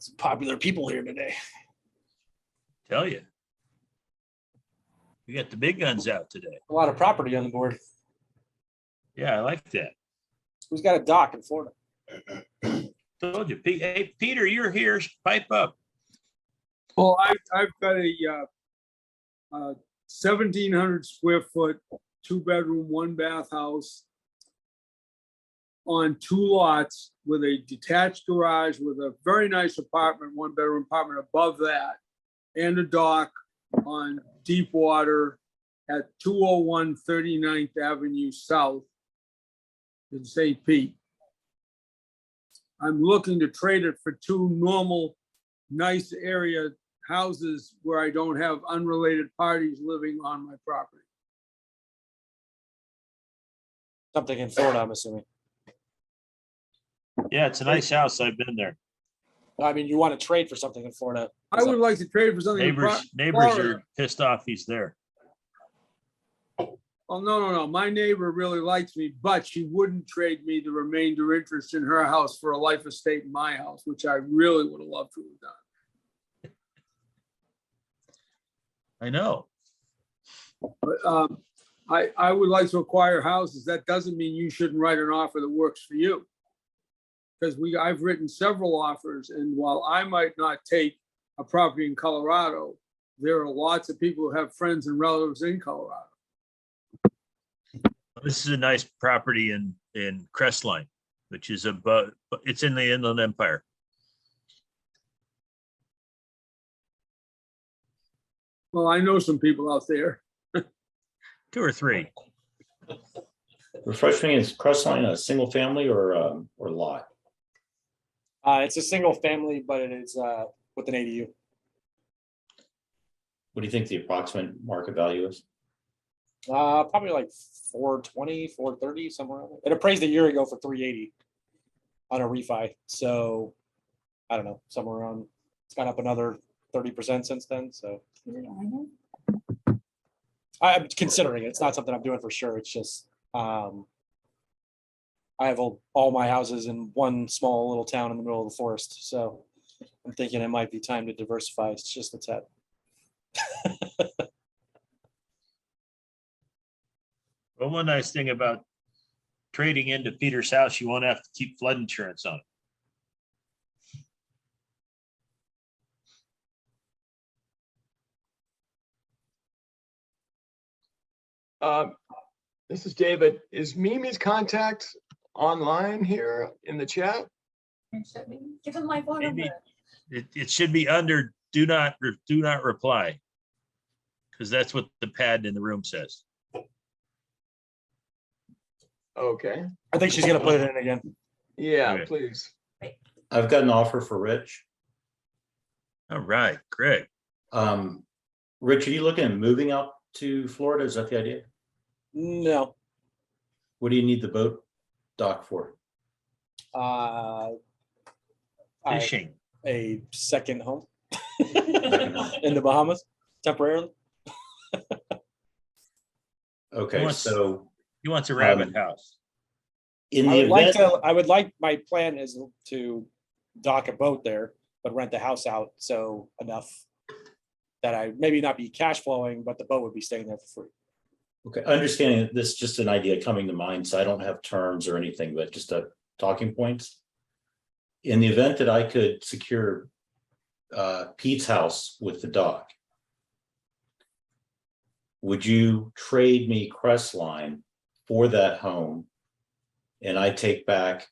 Some popular people here today. Tell you. We got the big guns out today. A lot of property on the board. Yeah, I like that. Who's got a dock in Florida? Told you. Hey, Peter, you're here. Pipe up. Well, I've got a 1,700 square foot, 2-bedroom, 1-bath house on 2 lots with a detached garage with a very nice apartment, 1-bedroom apartment above that, and a dock on deep water at 201 39th Avenue South in St. Pete. I'm looking to trade it for 2 normal, nice area houses where I don't have unrelated parties living on my property. Something in Florida, I'm assuming. Yeah, it's a nice house. I've been there. I mean, you want to trade for something in Florida. I would like to trade for something. in Neighbors Florida. are pissed off he's there. Oh, no. My neighbor really likes me, but she wouldn't trade me the remainder interest in her house for a life estate in my house, which I really would have loved to have done. I know. But I would like to acquire houses. That doesn't mean you shouldn't write an offer that works for you. Because I've written several offers, and while I might not take a property in Colorado, there are lots of people who have friends and relatives in Colorado. This is a nice property in Crestline, which is above, it's in the Inland Empire. Well, I know some people out there. 2 or 3. Refresh me, is Crestline a single family or lot? It's a single family, but it is with an ADU. What do you think the approximate market value is? Probably like 420, 430, somewhere around there. It appraised a year ago for 380 on a refi. So I don't know, somewhere around, it's gone up another 30% since then. So I'm considering it. It's not something I'm doing for sure. It's just I have all my houses in one small little town in the middle of the forest. So I'm thinking it might be time to diversify. It's just a tad. Well, one nice thing about trading into Peter's house, you won't have to keep flood insurance on it. This is David. Is Mimi's contact online here in the chat? Give him my phone number. It should be under do not reply, because that's what the pad in the room says. Okay. I think she's gonna put it in again. Yeah, Okay. please. I've got an offer for Rich. All right, Greg. Rich, are you looking at moving out to Florida? Is that the idea? No. What do you need the boat dock for? Fishing. A second home in the Bahamas temporarily. Okay, so He wants a rabbit house. in I the would like event, to. I would like. My plan is to dock a boat there, but rent the house out so enough that I maybe not be cash flowing, but the boat would be staying there for free. okay, understanding that this is just an idea coming to mind, so I don't have terms or anything, but just a talking points. In the event that I could secure Pete's house with the dock, would you trade me Crestline for that home? And I take back,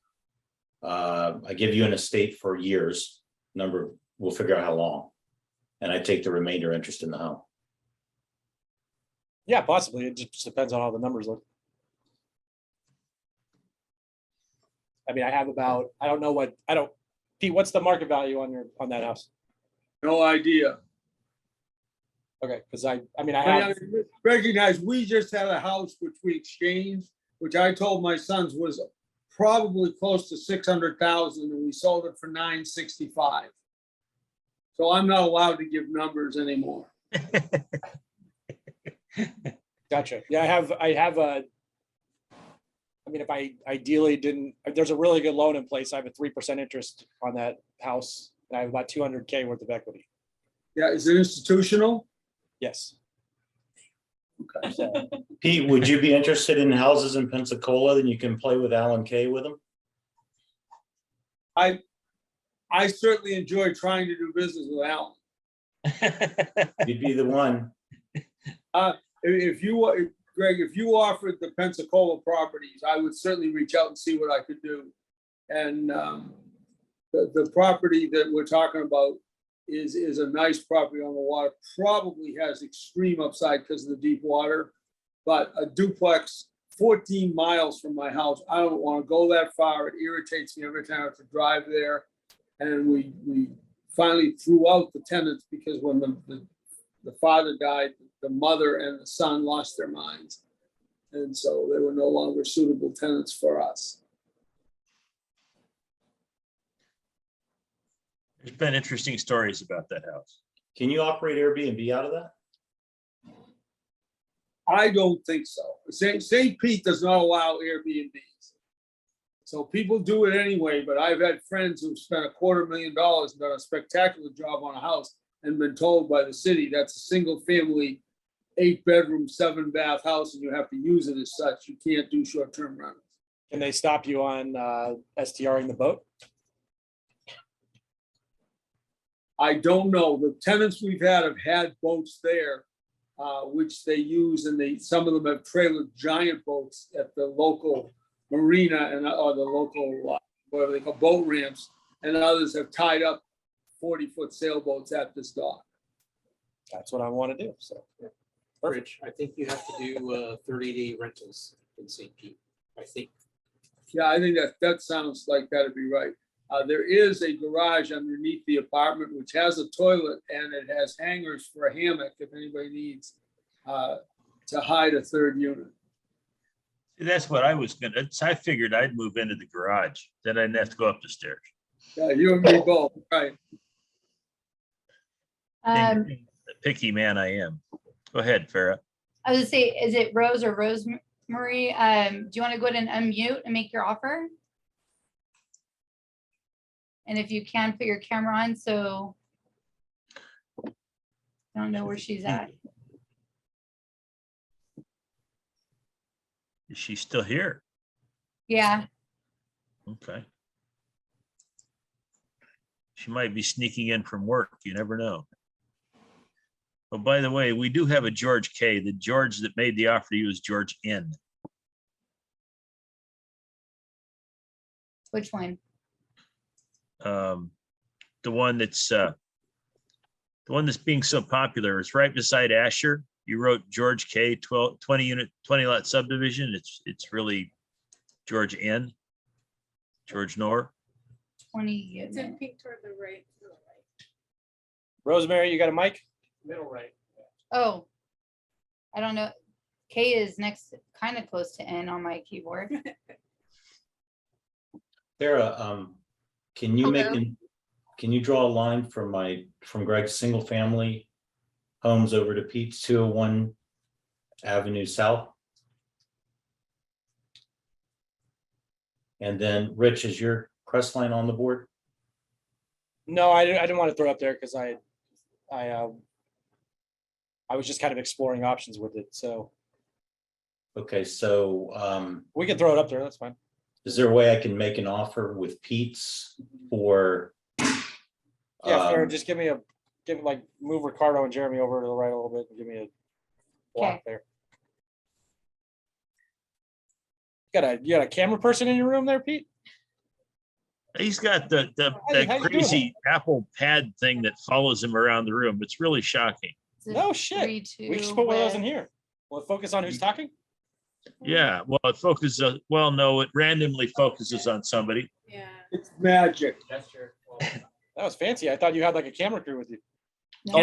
I give you an estate for years, we'll figure out how long. And I take the remainder interest in the home. Yeah, possibly. It just depends on how the numbers look. I mean, I have about. I don't know what. I don't. Pete, what's the market value on that house? No idea. Okay, because I mean, I have. Recognize, we just had a house which we exchanged, which I told my sons was probably close to 600,000, and we sold it for 965. So I'm not allowed to give numbers anymore. Gotcha. Yeah, I have a. I mean, if I ideally didn't, there's a really good loan in place. I have a 3% interest on that house, and I have about 200K worth of equity. Yeah, is it institutional? Yes. Okay. So, Pete, would you be interested in houses in Pensacola? Then you can play with Alan Kay with them. I certainly enjoy trying to do business with Alan. You'd be the one. If you, Greg, if you offered the Pensacola properties, I would certainly reach out and see what I could do. And the property that we're talking about is a nice property on the water, probably has extreme upside because of the deep water, but a duplex 14 miles from my house, I don't want to go that far. It irritates me every time I have to drive there. And we finally threw out the tenants because when the father died, the mother and the son lost their minds. And so they were no longer suitable tenants for us. There's been interesting stories about that house. Can you operate Airbnb out of that? I don't think so. St. Pete does not allow Airbnbs. So people do it anyway, but I've had friends who've spent $250,000 and done a spectacular job on a house and been told by the city that's a single family, 8-bedroom, 7-bath house, and you have to use it as such. You can't do short-term rentals. Can they stop you on STRing the boat? I don't know. The tenants we've had have had boats there, which they use, and some of them have trailered giant boats at the local marina and or the local whatever they call boat ramps, and others have tied up 40-foot sailboats at this dock. That's what I want to do. So, Rich, I think you have to do 30-day rentals in St. Pete, I think. Yeah, I think that sounds like that'd be right. There is a garage underneath the apartment which has a toilet, and it has hangers for a hammock if anybody needs to hide a third unit. That's what I was gonna, I figured I'd move into the garage, then I didn't have to go up the stairs. Yeah, you and me both, right? The picky man I am. Go ahead, Farah. I was gonna say, is it Rose or Rosemary? Do you want to go ahead and unmute and make your offer? And if you can, put your camera on, so I don't know where she's at. Is she still here? Yeah. Okay. She might be sneaking in from work. You never know. Oh, by the way, we do have a George K. The George that made the offer to you is George N. Which one? The one that's being so popular. It's right beside Asher. You wrote George K. 20 unit, 20 lot subdivision. It's really George N. George Nor. 20 It's unit. in pink toward the right. Rosemary, you got a mic? Middle right. Oh, I don't know. K is next, kind of close to N on my keyboard. Sarah, can you can you draw a line from Greg's single family homes over to Pete's 201 Avenue South? And then Rich, is your crest line on the board? No, I didn't want to throw it up there because I was just kind of exploring options with it. So Okay, so we can throw it up there. That's fine. is there a way I can make an offer with Pete's for? Yeah, Farrah, just give move Ricardo and Jeremy over to the right a little bit and give me a block there. You got a camera person in your room there, Pete? He's got that How you doing crazy Apple Pad thing that follows him around the room. It's really shocking. No shit. We can just put one of those in here. Will it focus on who's talking? Yeah, well, it focuses, well, no, it randomly focuses on somebody. Yeah. It's magic. Gesture. That was fancy. I thought you had like a camera crew with you. You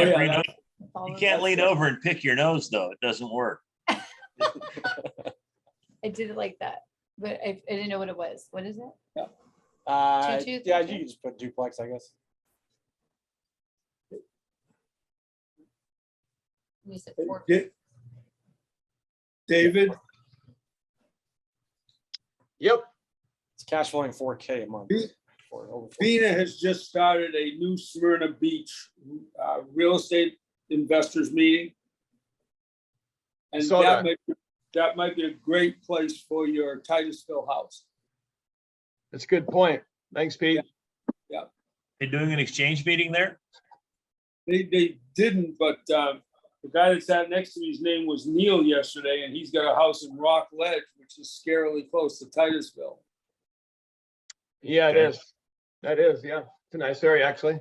can't lean over and pick your nose, though. It doesn't work. I did it like that, but I didn't know what it was. What is it? Yeah, 2, 2, yeah, 3, you can just put duplex, I guess. You said 4. David? Yep. It's cash flowing 4K a month. Vina has just started a new Smyrna Beach real estate investors meeting. And Saw that might be a great place for your Titusville house. That's a good point. Thanks, Pete. Yeah. They doing an exchange meeting there? They didn't, but the guy that sat next to me, his name was Neil yesterday, and he's got a house in Rock Ledge, which is scarily close to Titusville. Yeah, it is. That is, yeah. It's a nice area, actually.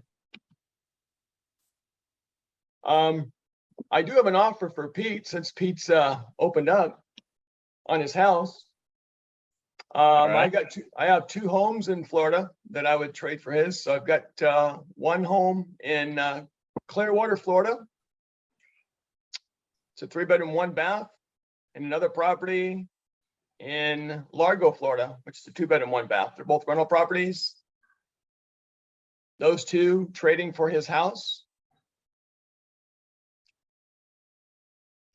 I do have an offer for Pete, since Pete's opened up on his house. I have 2 homes in Florida that I would trade for his. So I've got 1 home in Clearwater, Florida. It's a 3-bedroom, 1 bath. and another property in Largo, Florida, which is a 2-bedroom, 1-bath. They're both rental properties. Those two trading for his house.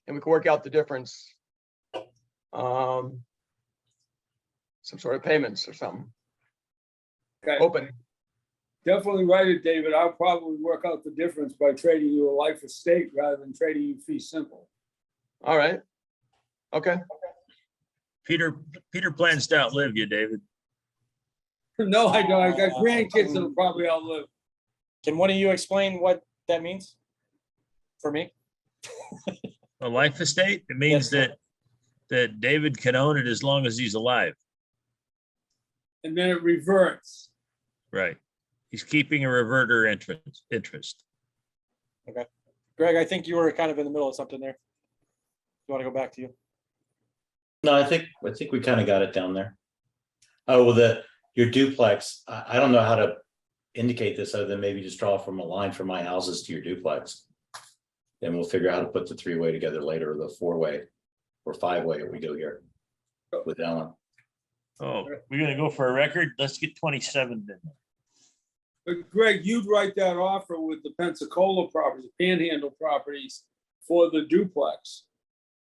And we can work out the difference. Some sort of payments or something. Okay. Open. Definitely write it, David. I'll probably work out the difference by trading you a life estate rather than trading you fee simple. All right. Okay. Peter plans to outlive you, David. No, I don't. I got grandkids that'll probably outlive. Can one of you explain what that means for me? A life estate, it means that David can own it as long as he's alive. And then it reverts. Right. He's keeping a reverter interest. Okay. Greg, I think you were kind of in the middle of something there. You want to go back to you? No, I think we kind of got it down there. Oh, well, your duplex, I don't know how to indicate this other than maybe just draw from a line from my houses to your duplex. Then we'll figure out how to put the 3-way together later, or the 4-way or 5-way if we go here with Ellen. Oh, we're gonna go for a record? Let's get 27 then. But Greg, you'd write that offer with the Pensacola properties, Panhandle properties for the duplex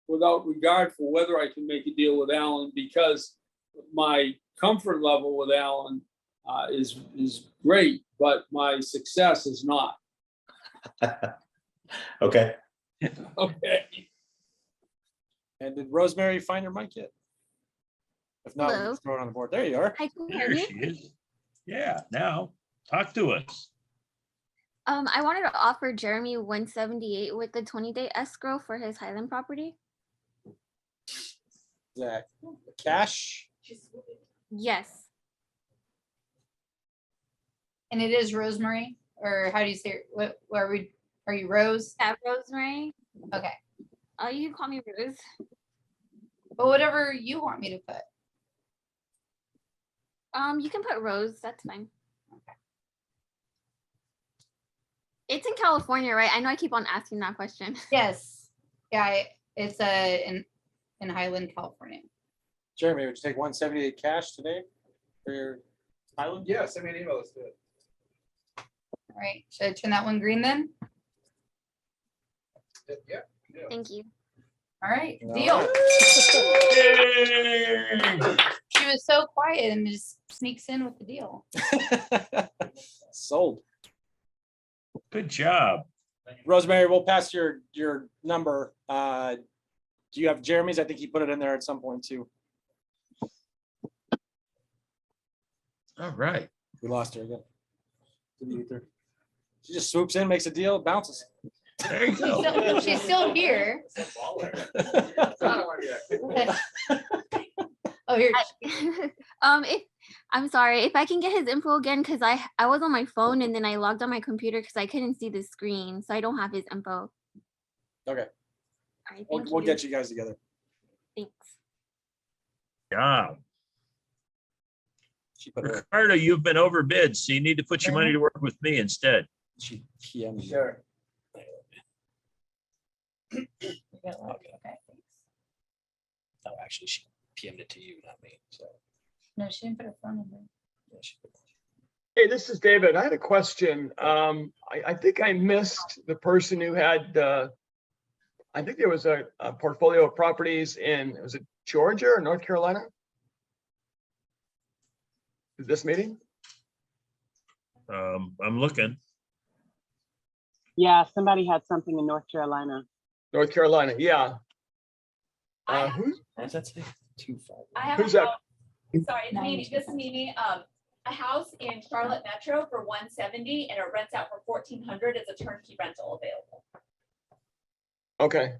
without regard for whether I can make a deal with Alan, because my comfort level with Alan is great, but my success is not. Okay. Okay. And did Rosemary find her mic yet? If not, Hello. let's throw it on the board. There you are. Hi, can you hear There me? she is. Yeah, now talk to us. I wanted to offer Jeremy 178 with the 20-day escrow for his Highland property. Is that cash? Yes. And it is Rosemary, or how do you say it? What are you Rose? Yeah, Rosemary. Okay. You can call me Rose. But whatever you want me to put. You can put Rose, that's fine. Okay. It's in California, right? I know I keep on asking that question. Yes. Yeah, it's in Highland, California. Jeremy, would you take 178 cash today for your Highland? Yeah, send me an email. Let's do it. All right. Should I turn that one green then? Yeah. Thank you. All right. Deal. She was so quiet and just sneaks in with the deal. Sold. Good job. Rosemary, we'll pass your number. Do you have Jeremy's? I think he put it in there at some point too. All right. We lost her again. To the ether. She just swoops in, makes a deal, bounces. There you go. She's still here. Oh, here. If I'm sorry, if I can get his info again, because I was on my phone and then I logged on my computer because I couldn't see the screen, so I don't have his info. Okay. All right, We'll get you guys together. Thanks. Job. Ricardo, you've been overbid, so you need to put your money to work with me instead. She PM'd. Sure. Okay. No, actually, she PM'd it to you, not me. So. No, she didn't put her phone number. Yeah, she did. Hey, this is David. I had a question. I think I missed the person who had, I think there was a portfolio of properties in, was it Georgia or North Carolina? Is this meeting? I'm looking. Yeah, somebody had something in North Carolina. North Carolina, yeah. Who's that say? 2-5. I have Who's a that? house- Sorry, it's Mimi. This is Mimi. A house in Charlotte Metro for 170 and it rents out for 1,400. It's a turnkey rental available. Okay.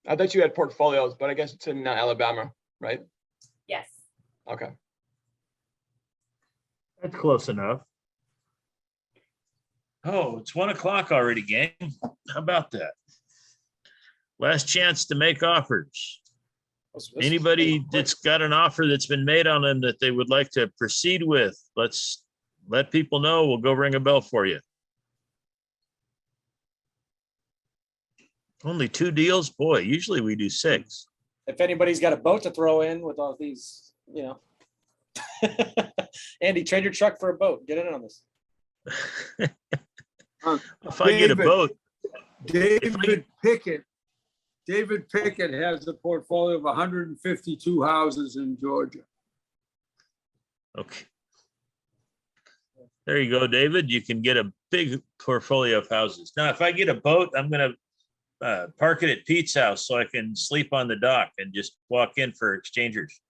I thought you had portfolios, but I guess it's in Alabama, right? Yes. Okay. That's close enough. Oh, it's 1 o'clock already, gang. How about that? Last chance to make offers. Anybody that's got an offer that's been made on them that they would like to proceed with, let's let people know. We'll go ring a bell for you. Only 2 deals? Boy, usually we do 6. If anybody's got a boat to throw in with all these, you know. Andy, trade your truck for a boat. Get in on this. If I get a boat. David Pickett has a portfolio of 152 houses in Georgia. Okay. There you go, David. You can get a big portfolio of houses. Now, if I get a boat, I'm going to park it at Pete's house so I can sleep on the dock and just walk in for exchangers.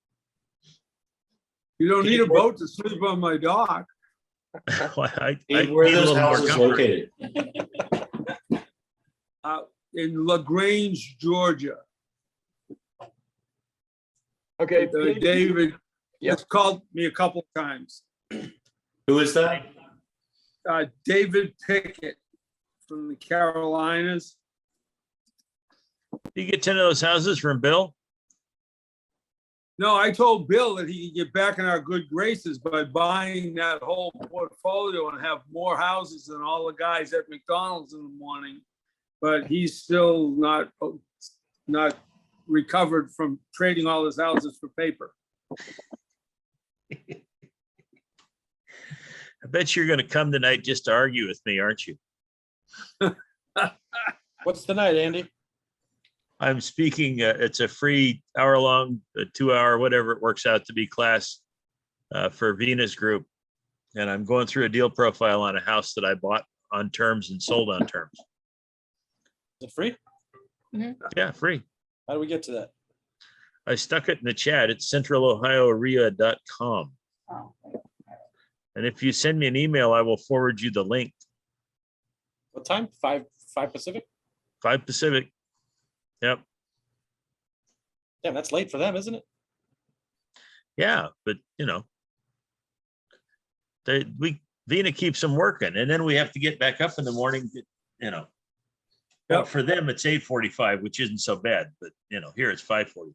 You don't need a boat to sleep on my dock. I Pete, where are need a those little more houses comfort. located? In LaGrange, Georgia. Okay. David, has called me a couple of times. Who is that? David Pickett from the Carolinas. You get 10 of those houses from Bill? No, I told Bill that he could get back in our good graces by buying that whole portfolio and have more houses than all the guys at McDonald's in the morning. But he's still not recovered from trading all his houses for paper. I bet you're going to come tonight just to argue with me, aren't you? What's tonight, Andy? I'm speaking, it's a free hour-long, 2-hour, whatever it works out to be class for Venus Group. And I'm going through a deal profile on a house that I bought on terms and sold on terms. Is it free? Yeah, free. How do we get to that? I stuck it in the chat. It's centralohiorea.com. Oh, And if you send me an email, I will forward you the link. What time? 5 Pacific? 5 Pacific. Yep. Damn, that's late for them, isn't it? Yeah, but you know, Vina keeps them working, and then we have to get back up in the morning. You know, well, for them it's 8:45, which isn't so bad, but you know, here it's 5:45.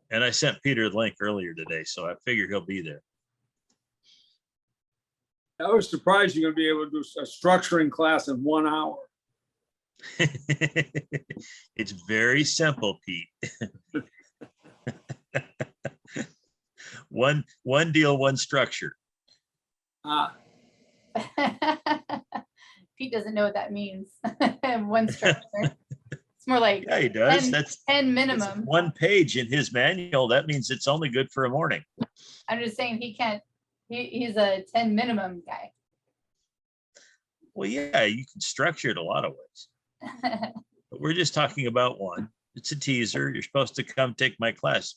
And I sent Peter the link earlier today, so I figure he'll be there. I was surprised you're going to be able to do a structuring class in 1 hour. It's very simple, Pete. One deal, one structure. Pete doesn't know what that means. One structure. It's more like Yeah, he does. 10, That's 10 minimum. 1 page in his manual. That means it's only good for a morning. I'm just saying he can't. He's a 10 minimum guy. Well, yeah, you can structure it a lot of ways. But we're just talking about one. It's a teaser. You're supposed to come take my class.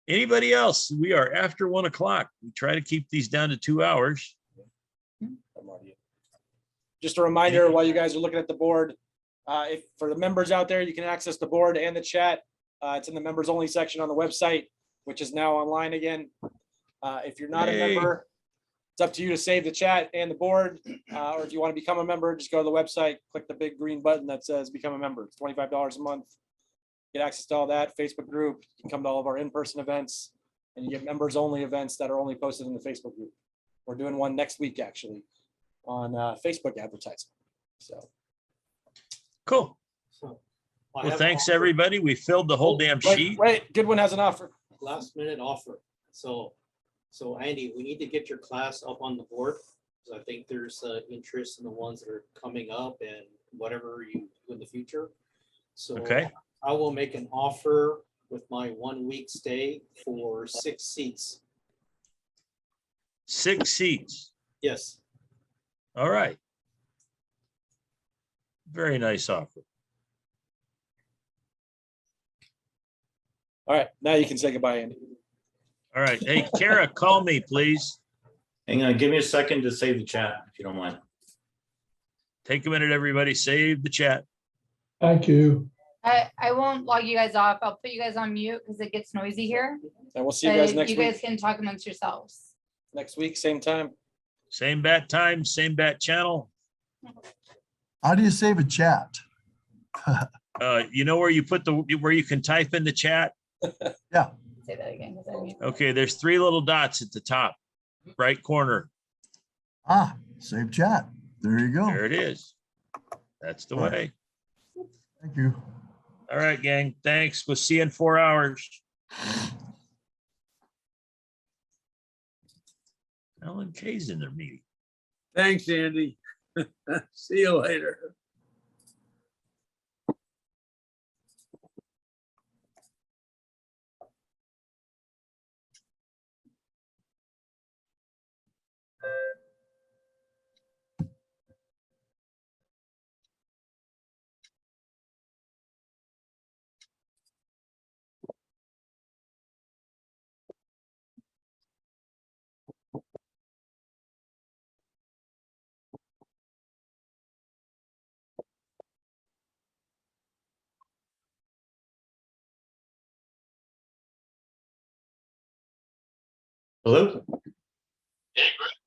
Anybody else? We are after 1 o'clock. We try to keep these down to 2 hours. Just a reminder while you guys are looking at the board, if for the members out there, you can access the board and the chat. It's in the members only section on the website, which is now online again. If you're not a member, it's up to you to save the chat and the board. Or if you want to become a member, just go to the website, click the big green button that says become a member. It's $25 a month. Get access to all that Facebook group. You can come to all of our in-person events, and you get members only events that are only posted in the Facebook group. We're doing one next week actually on Facebook advertising. So cool. Well, thanks everybody. We filled the whole damn sheet. Wait, Goodwin has an offer. Last minute offer. So Andy, we need to get your class up on the board. Because I think there's interest in the ones that are coming up and whatever you do in the future. So okay. I will make an offer with my 1 week stay for 6 seats. 6 seats. Yes. All right. Very nice offer. All right, now you can say goodbye, Andy. All right. Hey, Kara, call me, please. Hang on, give me a second to save the chat, if you don't mind. Take a minute, everybody. Save the chat. Thank you. I won't log you guys off. I'll put you guys on mute because it gets noisy here. And we'll see you guys next You week. guys can talk amongst yourselves. Next week, same time. Same bat time, same bat channel. How do you save a chat? You know where you put where you can type in the chat? Yeah. Say that again. 'Cause I mean, Okay, there's 3 little dots at the top, right corner. Ah, save chat. There you go. There it is. That's the All right. way. Thank you. All right, gang. Thanks. We'll see you in 4 hours. Alan K's in their meeting. Thanks, Andy. See you later. Hello? Hey, Greg.